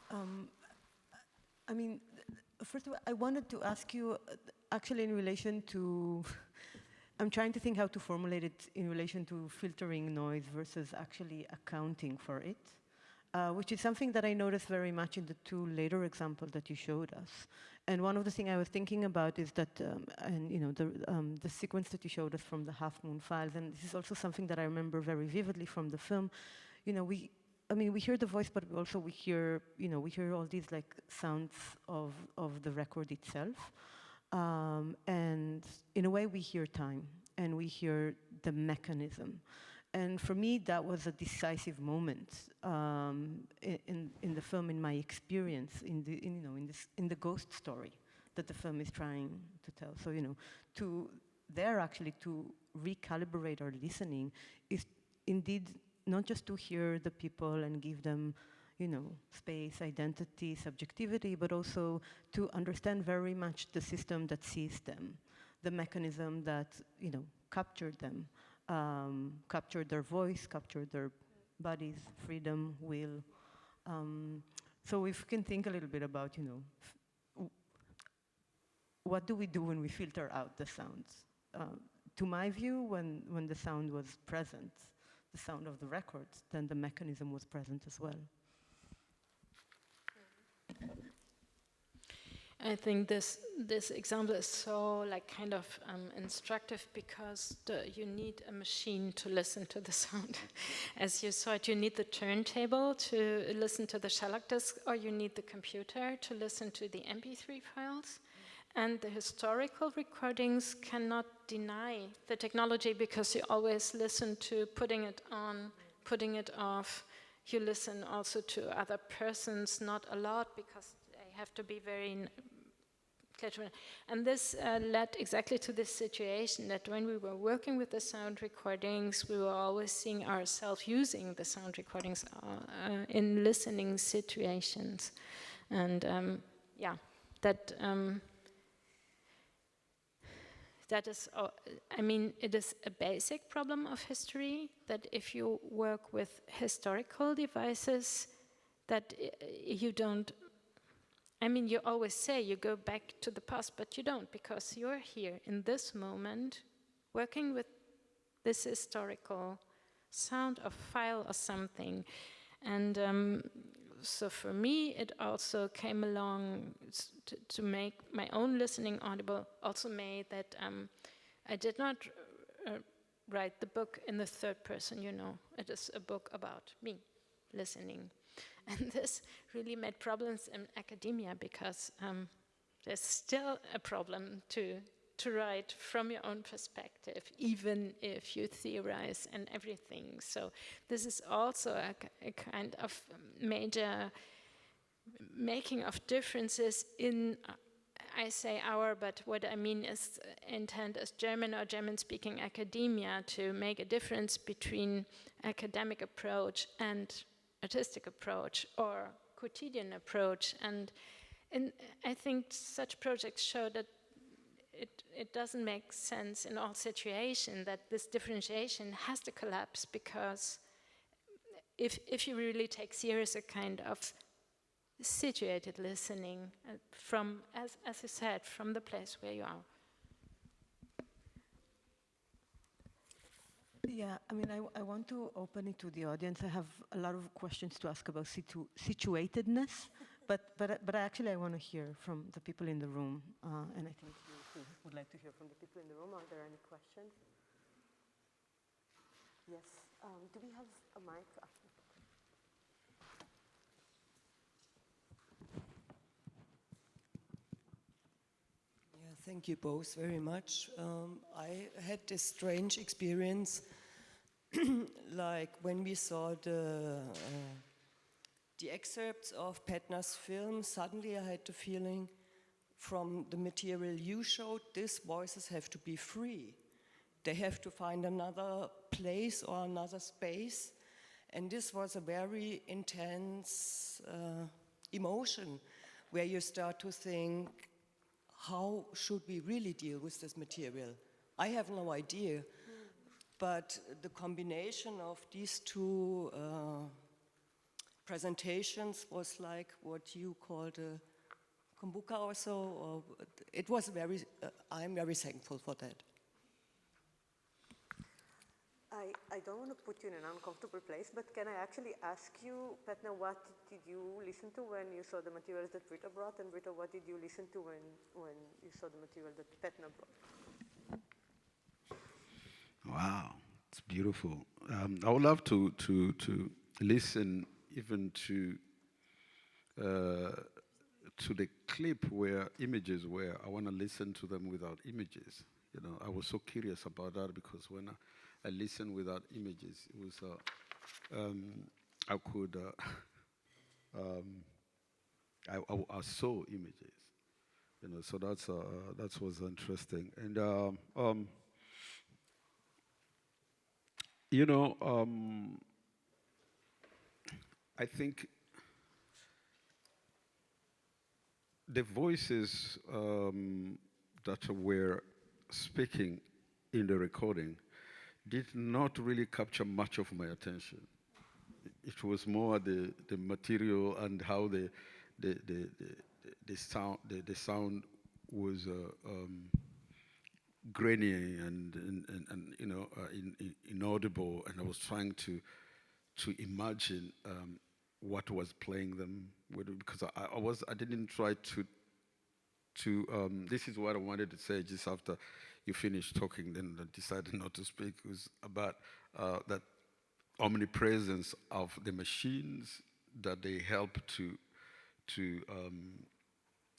that. I mean, first of all, I wanted to ask you, actually in relation to, I'm trying to think how to formulate it in relation to filtering noise versus actually accounting for it, which is something that I noticed very much in the two later examples that you showed us. And one of the things I was thinking about is that, and you know, the sequence that you showed us from the Half Moon Files, and this is also something that I remember very vividly from the film. You know, we hear the voice, but also we hear, you know, we hear all these like sounds of the record itself. And in a way we hear time and we hear the mechanism. And for me, that was a decisive moment in the film, in my experience, in the ghost story that the film is trying to tell. So, you know, to recalibrate our listening is indeed not just to hear the people and give them, you know, space, identity, subjectivity, but also to understand very much the system that sees them, the mechanism that, you know, captured them, captured their voice, captured their bodies, freedom, will. So if we can think a little bit about, you know, what do we do when we filter out the sounds? To my view, when the sound was present, the sound of the records, then the mechanism was present as well. I think this example is so like kind of instructive because you need a machine to listen to the sound. As you saw it, you need the turntable to listen to the shellac disc, or you need the computer to listen to the MP3 files. And the historical recordings cannot deny the technology because you always listen to putting it on, putting it off. You listen also to other persons, not a lot because they have to be very clear. And this led exactly to this situation that when we were working with the sound recordings, we were always seeing ourselves using the sound recordings in listening situations. And yeah, that is, I mean, it is a basic problem of history that if you work with historical devices, that you don't, I mean, you always say you go back to the past, but you don't, because you're here in this moment working with this historical sound or file or something. And so for me, it also came along to make my own listening audible, also made that I did not write the book in the third person, you know. It is a book about me listening. And this really made problems in academia because there's still a problem to write from your own perspective, even if you theorize and everything. So this is also a kind of major making of differences in, I say our, but what I mean is intend as German or German-speaking academia to make a difference between academic approach and artistic approach or quotidian approach. And I think such projects show that it doesn't make sense in all situations, that this differentiation has to collapse, because if you really take serious a kind of situated listening from, as I said, from the place where you are. Yeah, I mean, I want to open it to the audience. I have a lot of questions to ask about situatedness, but actually I want to hear from the people in the room, and I think you would like to hear from the people in the room. Are there any questions? Yes. Do we have a mic? Yeah, thank you both very much. I had this strange experience, like when we saw the excerpts of Petna's film. Suddenly I had the feeling, from the material you showed, these voices have to be free. they have to find another place or another space. And this was a very intense emotion where you start to think, how should we really deal with this material? I have no idea, but the combination of these two presentations was like what you called a kombucha or so. Or it was very, I'm very thankful for that. I don't want to put you in an uncomfortable place, but can I actually ask you, Petna, what did you listen to when you saw the materials that Britta brought? And Britta, what did you listen to when you saw the material that Petna brought? Wow, it's beautiful. I would love to listen even to the clip where images were. I want to listen to them without images. You know, I was so curious about that because when I listened without images, it was I could I saw images. You know, so that was interesting. And you know, I think the voices that were speaking in the recording did not really capture much of my attention. It was more the material and how the sound was grainy and you know inaudible, and I was trying to imagine what was playing them because I didn't try to this is what I wanted to say just after you finished talking, then I decided not to speak. It was about that omnipresence of the machines that they help to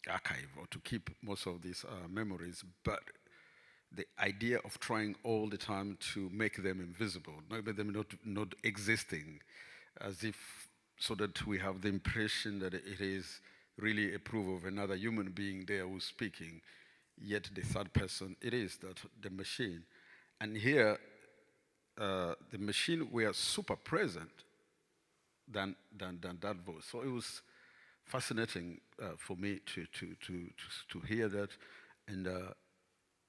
archive or to keep most of these memories, but the idea of trying all the time to make them invisible, make them not existing, as if so that we have the impression that it is really a proof of another human being there who's speaking, yet the third person, it is that the machine. And here, the machine were super present than that voice. So it was fascinating for me to hear that, and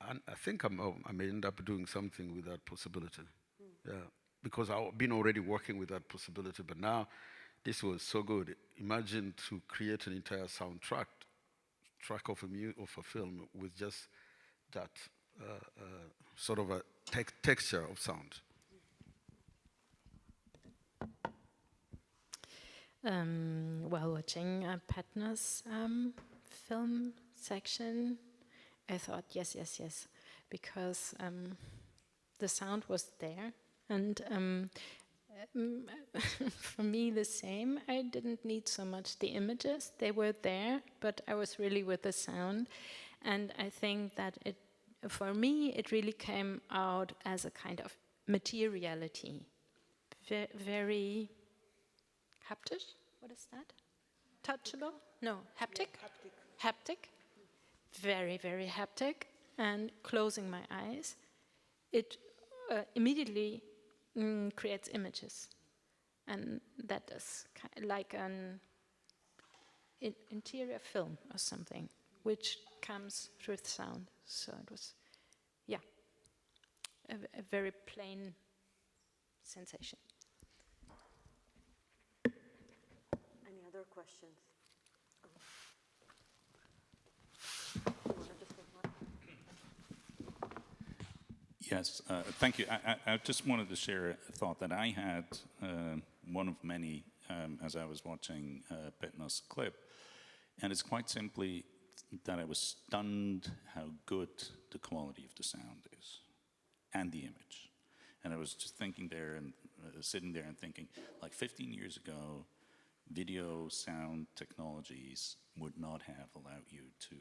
I think I may end up doing something with that possibility. Yeah, because I've been already working with that possibility, but now this was so good. Imagine to create an entire soundtrack of a film with just that sort of a texture of sound. While watching Petna's film section, I thought, yes, because the sound was there, and for me the same. I didn't need so much the images; they were there, but I was really with the sound, and I think that for me, it really came out as a kind of materiality, very haptic. What is that? Touchable? No, haptic. Yeah, haptic. Very, very haptic. And closing my eyes, it immediately creates images, and that is like an interior film or something, which comes through sound. So it was, yeah, a very plain sensation. Any other questions? Yes, thank you. I just wanted to share a thought that I had, one of many, as I was watching Petna's clip, and it's quite simply that I was stunned how good the quality of the sound is, and the image. And I was just thinking there and sitting there and thinking, like 15 years ago, video sound technologies would not have allowed you to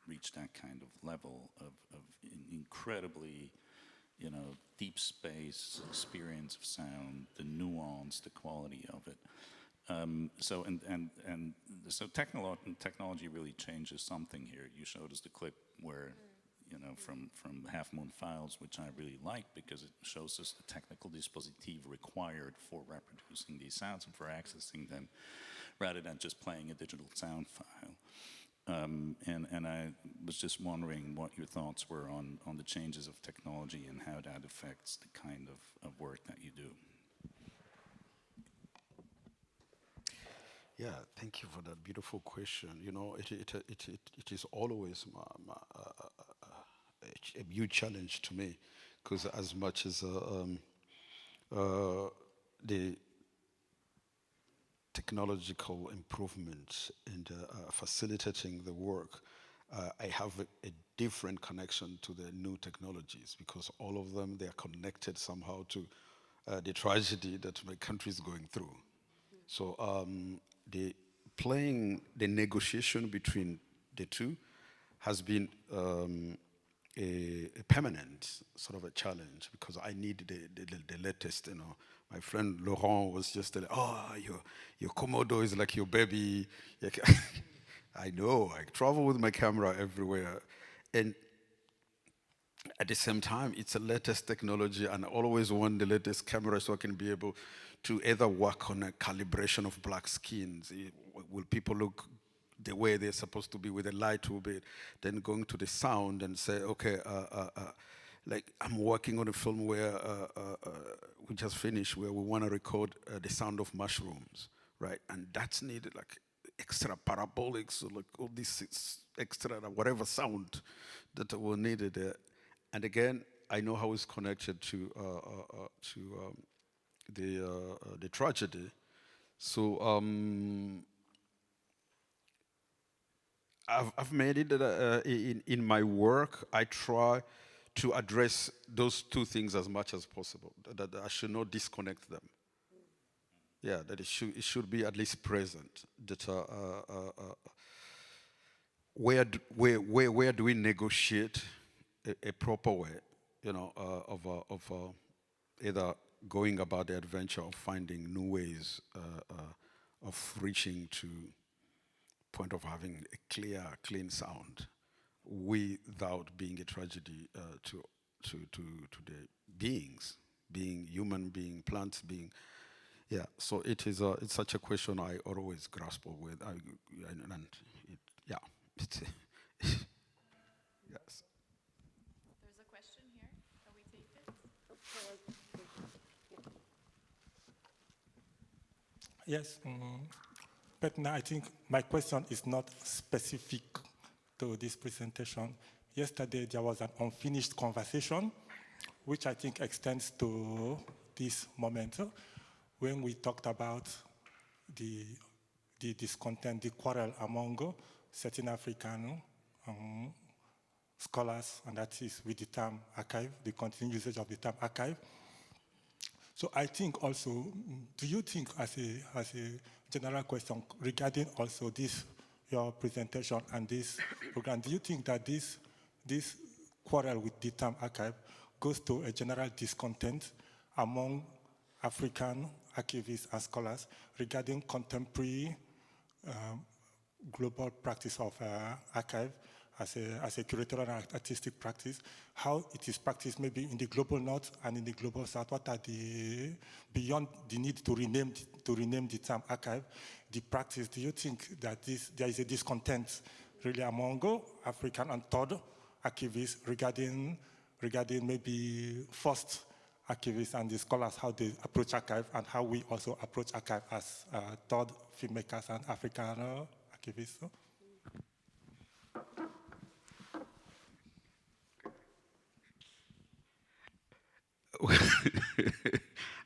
reach that kind of level of incredibly, you know, deep space experience of sound, the nuance, the quality of it. So technology really changes something here. You showed us the clip where you know, from Half Moon Files, which I really like because it shows us the technical dispositif required for reproducing these sounds and for accessing them, rather than just playing a digital sound file. And I was just wondering what your thoughts were on the changes of technology and how that affects the kind of work that you do. Yeah, thank you for that beautiful question. You know, it is always a huge challenge to me, because as much as the technological improvements and facilitating the work, I have a different connection to the new technologies, because all of them, they are connected somehow to the tragedy that my country is going through. So the negotiation between the two has been a permanent sort of a challenge, because I need the latest, you know. My friend Laurent was just telling, oh, your Komodo is like your baby. I know, I travel with my camera everywhere. And at the same time, it's the latest technology, and I always want the latest camera so I can be able to either work on a calibration of black skins. Will people look the way they're supposed to be with the light will be, then going to the sound and say, okay, like I'm working on a film where we just finished, where we want to record the sound of mushrooms, right? And that's needed like extra parabolics, so like all this extra whatever sound that were needed there. And again, I know how it's connected to the tragedy. So I've made it that in my work, I try to address those two things as much as possible, that I should not disconnect them. Yeah, that it should be at least present. That where do we negotiate a proper way, you know, of either going about the adventure of finding new ways of reaching to point of having a clear, clean sound, without being a tragedy to the beings, being human, being plants, being, yeah. So it's such a question I always grapple with, yeah. Yes. There's a question here. Can we take it? Yes. Petna, I think my question is not specific to this presentation. Yesterday there was an unfinished conversation, which I think extends to this moment, when we talked about the discontent, the quarrel among certain African scholars, and that is with the term archive, the continued usage of the term archive. So I think also, do you think, as a general question regarding also this, your presentation and this program, do you think that this quarrel with the term archive goes to a general discontent among African archivists and scholars regarding contemporary global practice of archive as a curatorial and artistic practice, how it is practiced maybe in the global north and in the global south? What are the, beyond the need to rename the term archive, the practice? Do you think that there is a discontent really among African and third archivists regarding maybe first archivists and the scholars, how they approach archive, and how we also approach archive as third filmmakers and African archivists?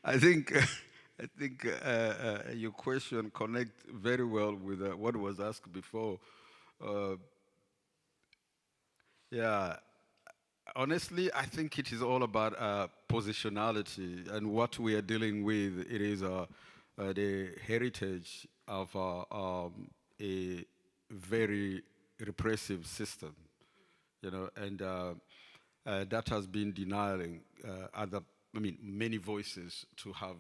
I think your question connects very well with what was asked before. Yeah, honestly, I think it is all about positionality, and what we are dealing with. It is the heritage of a very repressive system, you know, and that has been denying many voices to have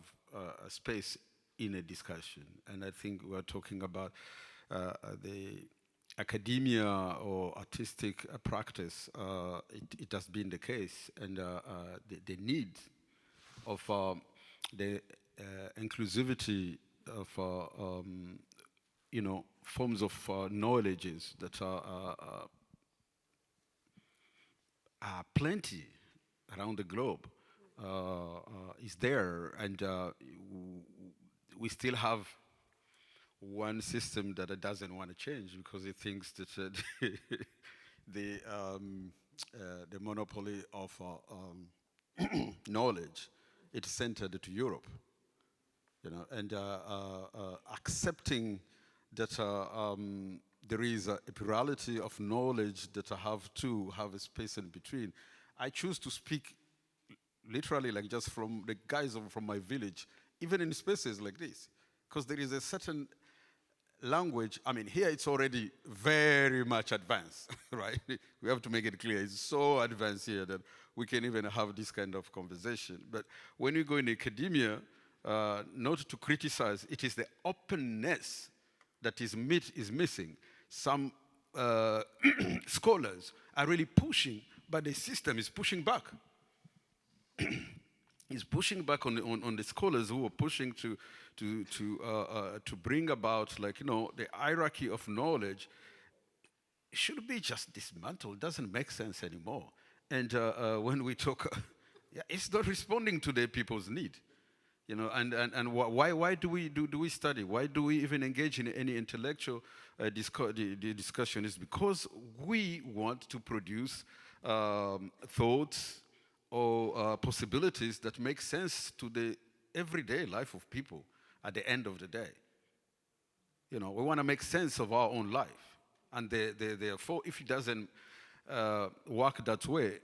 a space in a discussion. And I think we're talking about the academia or artistic practice, it has been the case, and the need of the inclusivity of forms of knowledges that are plenty around the globe is there, and we still have one system that it doesn't want to change because it thinks that the monopoly of knowledge, it's centered to Europe, and accepting that there is a plurality of knowledge that I have to have a space in between. I choose to speak literally like just from the guys from my village, even in spaces like this, because there is a certain language. I mean, here it's already very much advanced, right? We have to make it clear. It's so advanced here that we can even have this kind of conversation. But when you go in academia, not to criticize, it is the openness that is missing. Some scholars are really pushing, but the system is pushing back. It's pushing back on the scholars who are pushing to bring about, like, the hierarchy of knowledge. It should be just dismantled. It doesn't make sense anymore. And when we talk, it's not responding to the people's need. And why do we study? Why do we even engage in any intellectual discussion? Is because we want to produce thoughts or possibilities that make sense to the everyday life of people at the end of the day. We want to make sense of our own life. And therefore, if it doesn't work that way,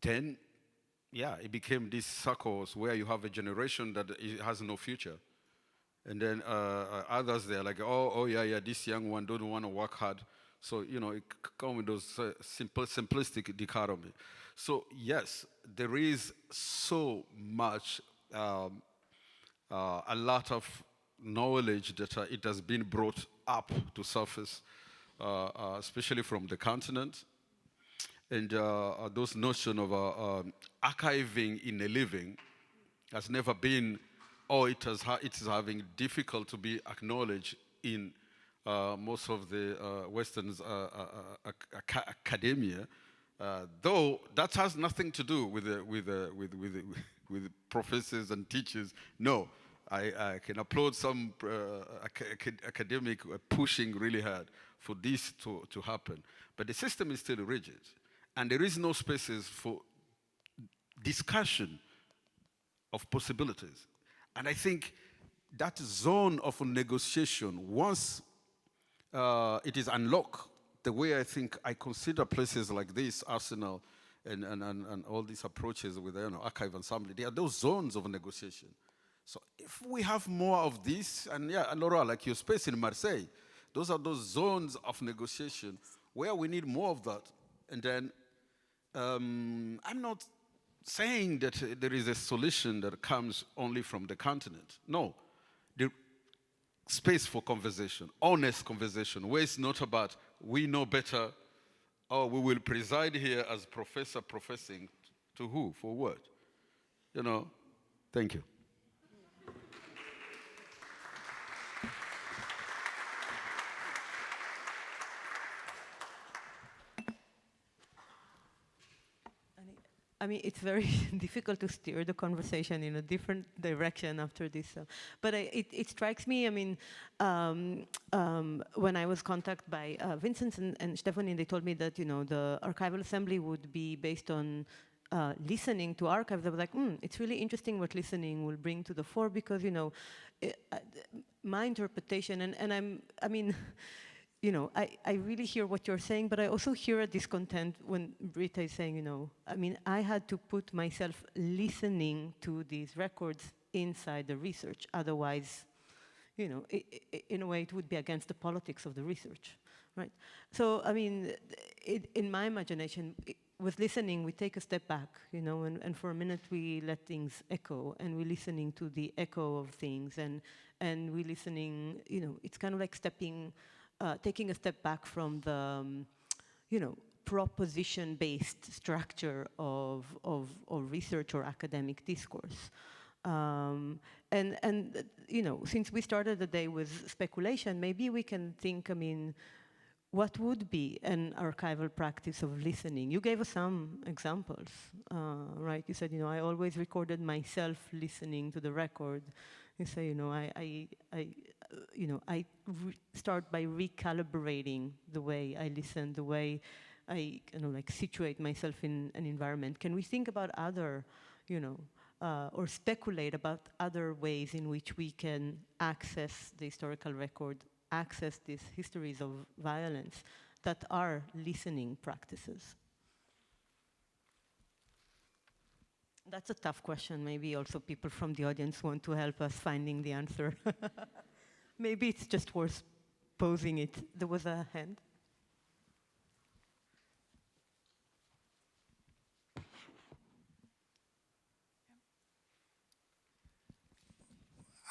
then, it became these circles where you have a generation that has no future. And then others, they're like, this young one don't want to work hard. So, it comes with those simplistic dichotomy. So, yes, there is so much, a lot of knowledge that it has been brought up to surface, especially from the continent. And those notion of archiving in a living has never been, or it is having difficult to be acknowledged in most of the Western academia, though that has nothing to do with professors and teachers. No, I can applaud some academic pushing really hard for this to happen. But the system is still rigid. And there is no spaces for discussion of possibilities. And I think that zone of negotiation, once it is unlocked, the way I think I consider places like this, Arsenal, and all these approaches with Archival Assembly, there are those zones of negotiation. So if we have more of this, and Laura, like your space in Marseille, those are those zones of negotiation where we need more of that. And then I'm not saying that there is a solution that comes only from the continent. No. The space for conversation, honest conversation, where it's not about we know better, or we will preside here as professor professing to who, for what? Thank you. I mean, it's very difficult to steer the conversation in a different direction after this. But it strikes me, I mean, when I was contacted by Vincent and Stephanie, they told me that, the Archival Assembly would be based on listening to archives. I was like, it's really interesting what listening will bring to the fore because, my interpretation, and I mean, I really hear what you're saying, but I also hear a discontent when Britta is saying, I mean, I had to put myself listening to these records inside the research. Otherwise, in a way, it would be against the politics of the research, right? So, I mean, in my imagination, with listening, we take a step back, and for a minute we let things echo, and we're listening to the echo of things, and we're listening, it's kind of like stepping taking a step back from the, proposition-based structure of research or academic discourse. And since we started the day with speculation, maybe we can think, what would be an archival practice of listening? You gave us some examples, right? You said, I always recorded myself listening to the record. You say, I start by recalibrating the way I listen, the way I situate myself in an environment. Can we think about other, or speculate about other ways in which we can access the historical record, access these histories of violence that are listening practices? That's a tough question. Maybe also people from the audience want to help us finding the answer. Maybe it's just worth posing it. There was a hand.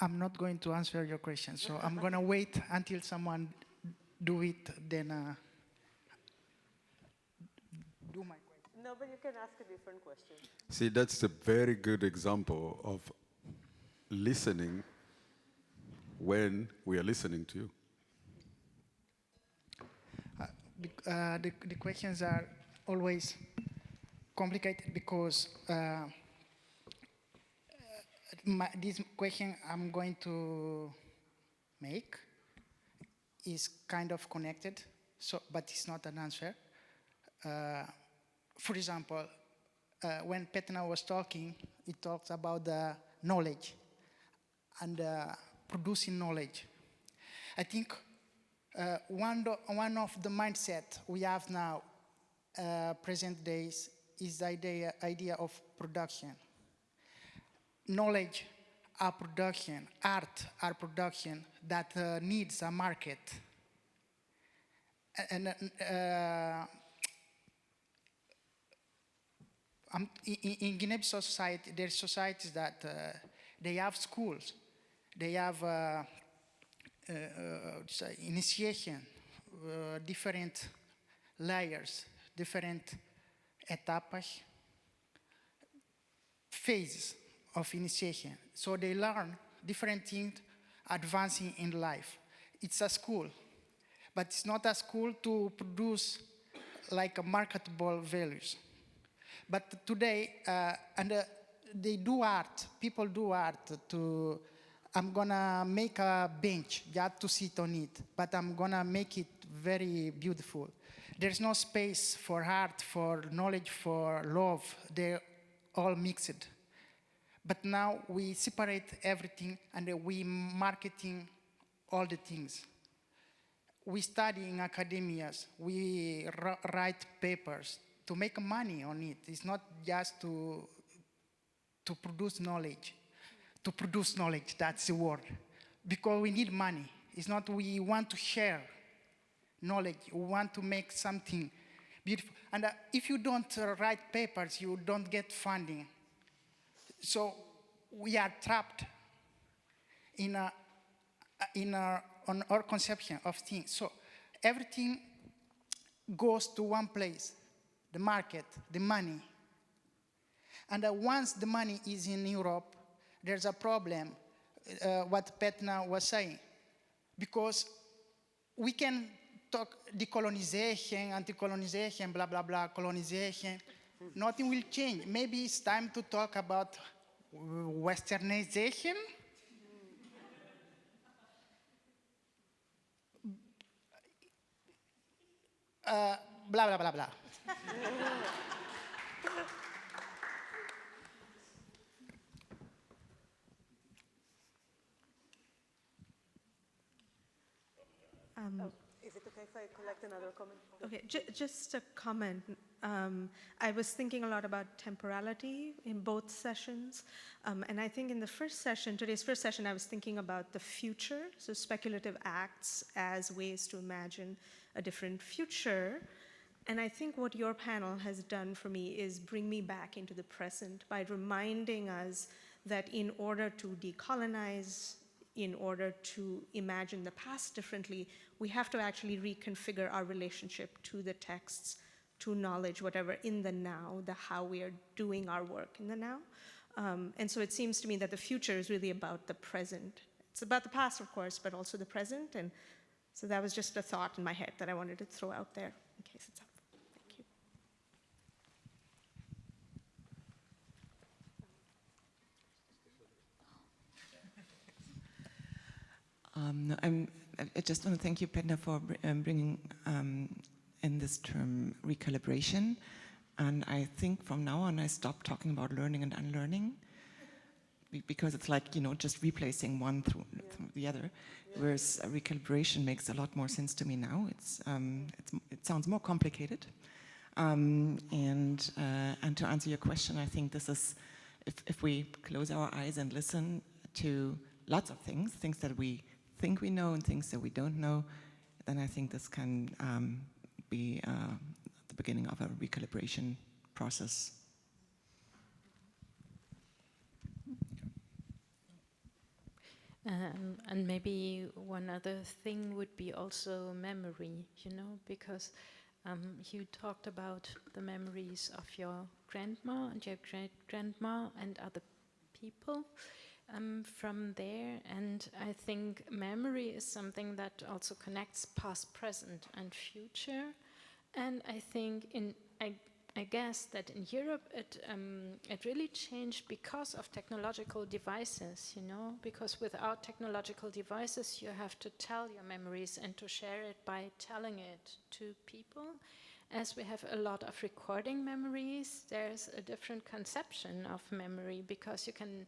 I'm not going to answer your question, so I'm going to wait until someone do it, then do my question. No, but you can ask a different question. See, that's a very good example of listening when we are listening to you. The questions are always complicated because this question I'm going to make is kind of connected, but it's not an answer. For example, when Petna was talking, he talks about the knowledge and producing knowledge. I think one of the mindset we have now, present days, is the idea of production. Knowledge are production, art are production that needs a market. And in Guinea-Bissau society, there are societies that they have schools, they have initiation, different layers, different etapas, phases of initiation. So they learn different things advancing in life. It's a school, but it's not a school to produce like a marketable values. But today, they do art, people do art to, I'm gonna make a bench just to sit on it, but I'm gonna make it very beautiful. There's no space for art, for knowledge, for love, they're all mixed. But now we separate everything and we marketing all the things. We study in academias, we write papers to make money on it. It's not just to produce knowledge. To produce knowledge, that's the word. Because we need money. It's not we want to share knowledge, we want to make something beautiful. And if you don't write papers, you don't get funding. So we are trapped on our conception of things. So everything goes to one place, the market, the money. And once the money is in Europe, there's a problem, what Petna was saying. Because we can talk decolonization, anti-colonization, blah, blah, blah, colonization. Nothing will change. Maybe it's time to talk about westernization. Blah, blah, blah, blah. Is it okay if I collect another comment? Okay, just a comment. I was thinking a lot about temporality in both sessions. And I think in the first session, today's first session, I was thinking about the future, so speculative acts as ways to imagine a different future. And I think what your panel has done for me is bring me back into the present by reminding us that in order to decolonize in order to imagine the past differently, we have to actually reconfigure our relationship to the texts, to knowledge, whatever, in the now, the how we are doing our work in the now. And so it seems to me that the future is really about the present. It's about the past, of course, but also the present. And so that was just a thought in my head that I wanted to throw out there in case it's helpful. Thank you. I just want to thank you, Petna, for bringing in this term recalibration. And I think from now on I stop talking about learning and unlearning, because it's like, you know, just replacing one through the other. Whereas recalibration makes a lot more sense to me now. It sounds more complicated. And to answer your question, I think this is, if we close our eyes and listen to lots of things that we think we know and things that we don't know, then I think this can be the beginning of a recalibration process. And maybe one other thing would be also memory, you know, because you talked about the memories of your grandma and your great-grandma and other people from there. And I think memory is something that also connects past, present, and future. And I think I guess that in Europe it really changed because of technological devices, you know, because without technological devices you have to tell your memories and to share it by telling it to people. As we have a lot of recording memories, there's a different conception of memory, because you can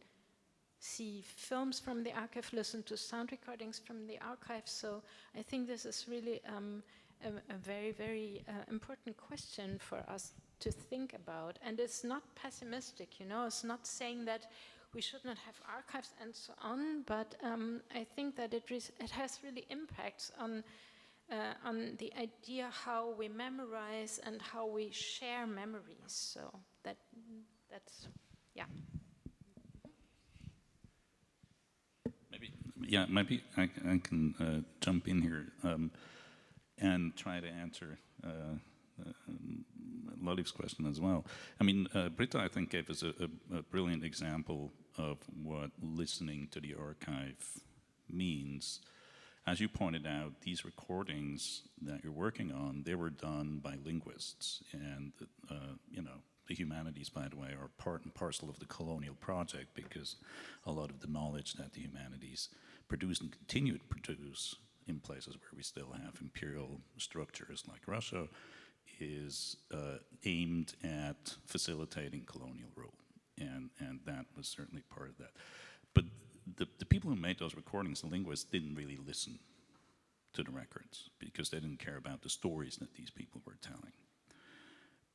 see films from the archive, listen to sound recordings from the archive. So I think this is really a very, very important question for us to think about. And it's not pessimistic, you know, it's not saying that we should not have archives and so on, but I think that it has really impacts on the idea how we memorize and how we share memories. So that's, yeah. Maybe I can jump in here and try to answer Laliv's question as well. I mean, Britta, I think, gave us a brilliant example of what listening to the archive means. As you pointed out, these recordings that you're working on, they were done by linguists. And, you know, the humanities, by the way, are part and parcel of the colonial project, because a lot of the knowledge that the humanities produce and continue to produce in places where we still have imperial structures like Russia is aimed at facilitating colonial rule. And that was certainly part of that. But the people who made those recordings, the linguists, didn't really listen to the records because they didn't care about the stories that these people were telling.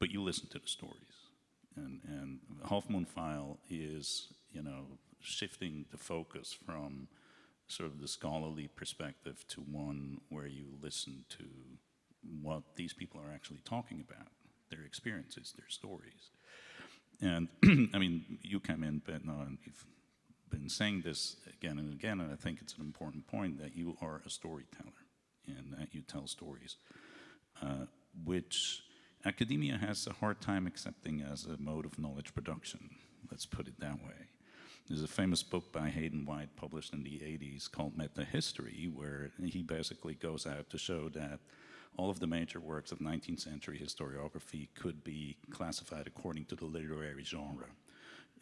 But you listen to the stories. And Half Moon File is, you know, shifting the focus from sort of the scholarly perspective to one where you listen to what these people are actually talking about, their experiences, their stories. And I mean, you came in, Petna, and you've been saying this again and again, and I think it's an important point that you are a storyteller and that you tell stories, which academia has a hard time accepting as a mode of knowledge production. Let's put it that way. There's a famous book by Hayden White published in the 80s called Meta History, where he basically goes out to show that all of the major works of 19th century historiography could be classified according to the literary genre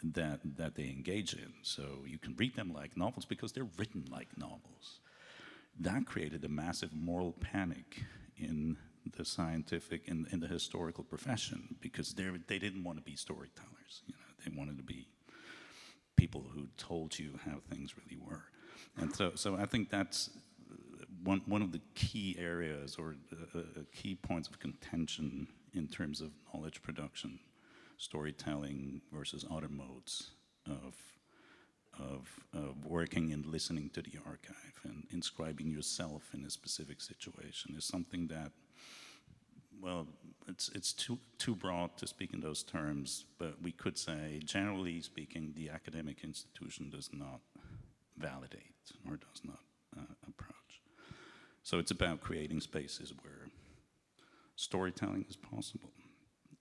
that they engage in. So you can read them like novels because they're written like novels. That created a massive moral panic in the scientific, in the historical profession, because they didn't want to be storytellers. You know, they wanted to be people who told you how things really were. And so I think that's one of the key areas or key points of contention in terms of knowledge production, storytelling versus other modes of working and listening to the archive and inscribing yourself in a specific situation is something that, well, it's too broad to speak in those terms, but we could say, generally speaking, the academic institution does not validate or does not approach. So it's about creating spaces where storytelling is possible,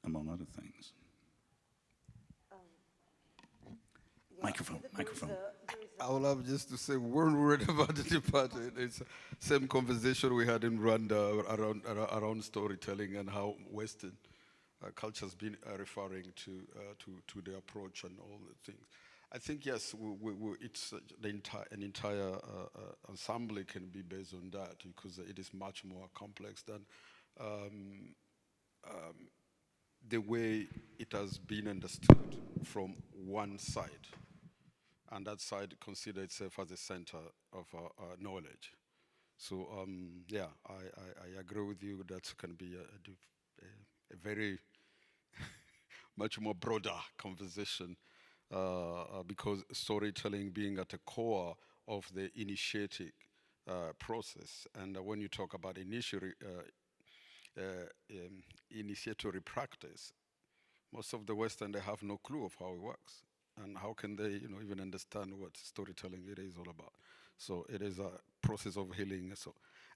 among other things. Microphone. I would love just to say one word about the department. It's the same conversation we had in Rwanda around storytelling and how Western culture has been referring to the approach and all the things. I think yes, it's an entire ensemble can be based on that because it is much more complex than the way it has been understood from one side. And that side consider itself as the center of knowledge. So yeah, I agree with you. That can be a very much more broader conversation because storytelling being at the core of the initiatic process. And when you talk about initiatory practice, most of the Western, they have no clue of how it works. And how can they, even understand what storytelling it is all about? So it is a process of healing.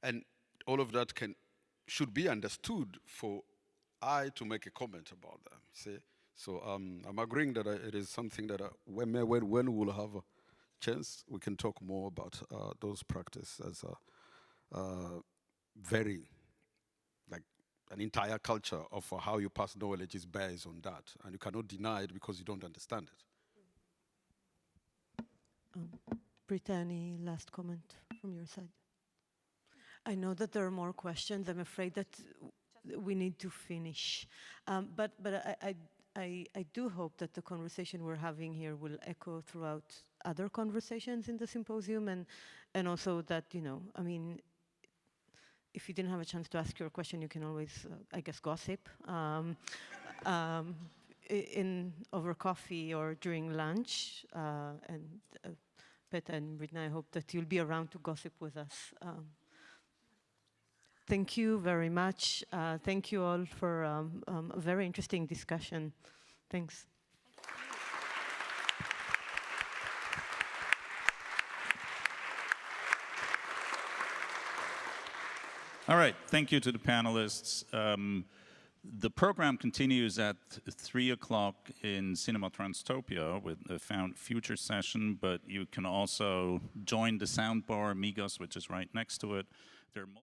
And all of that should be understood for I to make a comment about them. See, so I'm agreeing that it is something that when we'll have a chance, we can talk more about those practices as very like an entire culture of how you pass knowledge is based on that, and you cannot deny it because you don't understand it. Britta, any last comment from your side? I know that there are more questions. I'm afraid that we need to finish. But I do hope that the conversation we're having here will echo throughout other conversations in the symposium, and also that, I mean, if you didn't have a chance to ask your question, you can always, I guess, gossip over coffee or during lunch. And Petna and Britta, I hope that you'll be around to gossip with us. Thank you very much. Thank you all for a very interesting discussion. Thanks. All right, thank you to the panelists. The program continues at 3 o'clock in SİNEMA TRANSTOPIA with a Found Future session, but you can also join the soundbar migas, which is right next to it. There are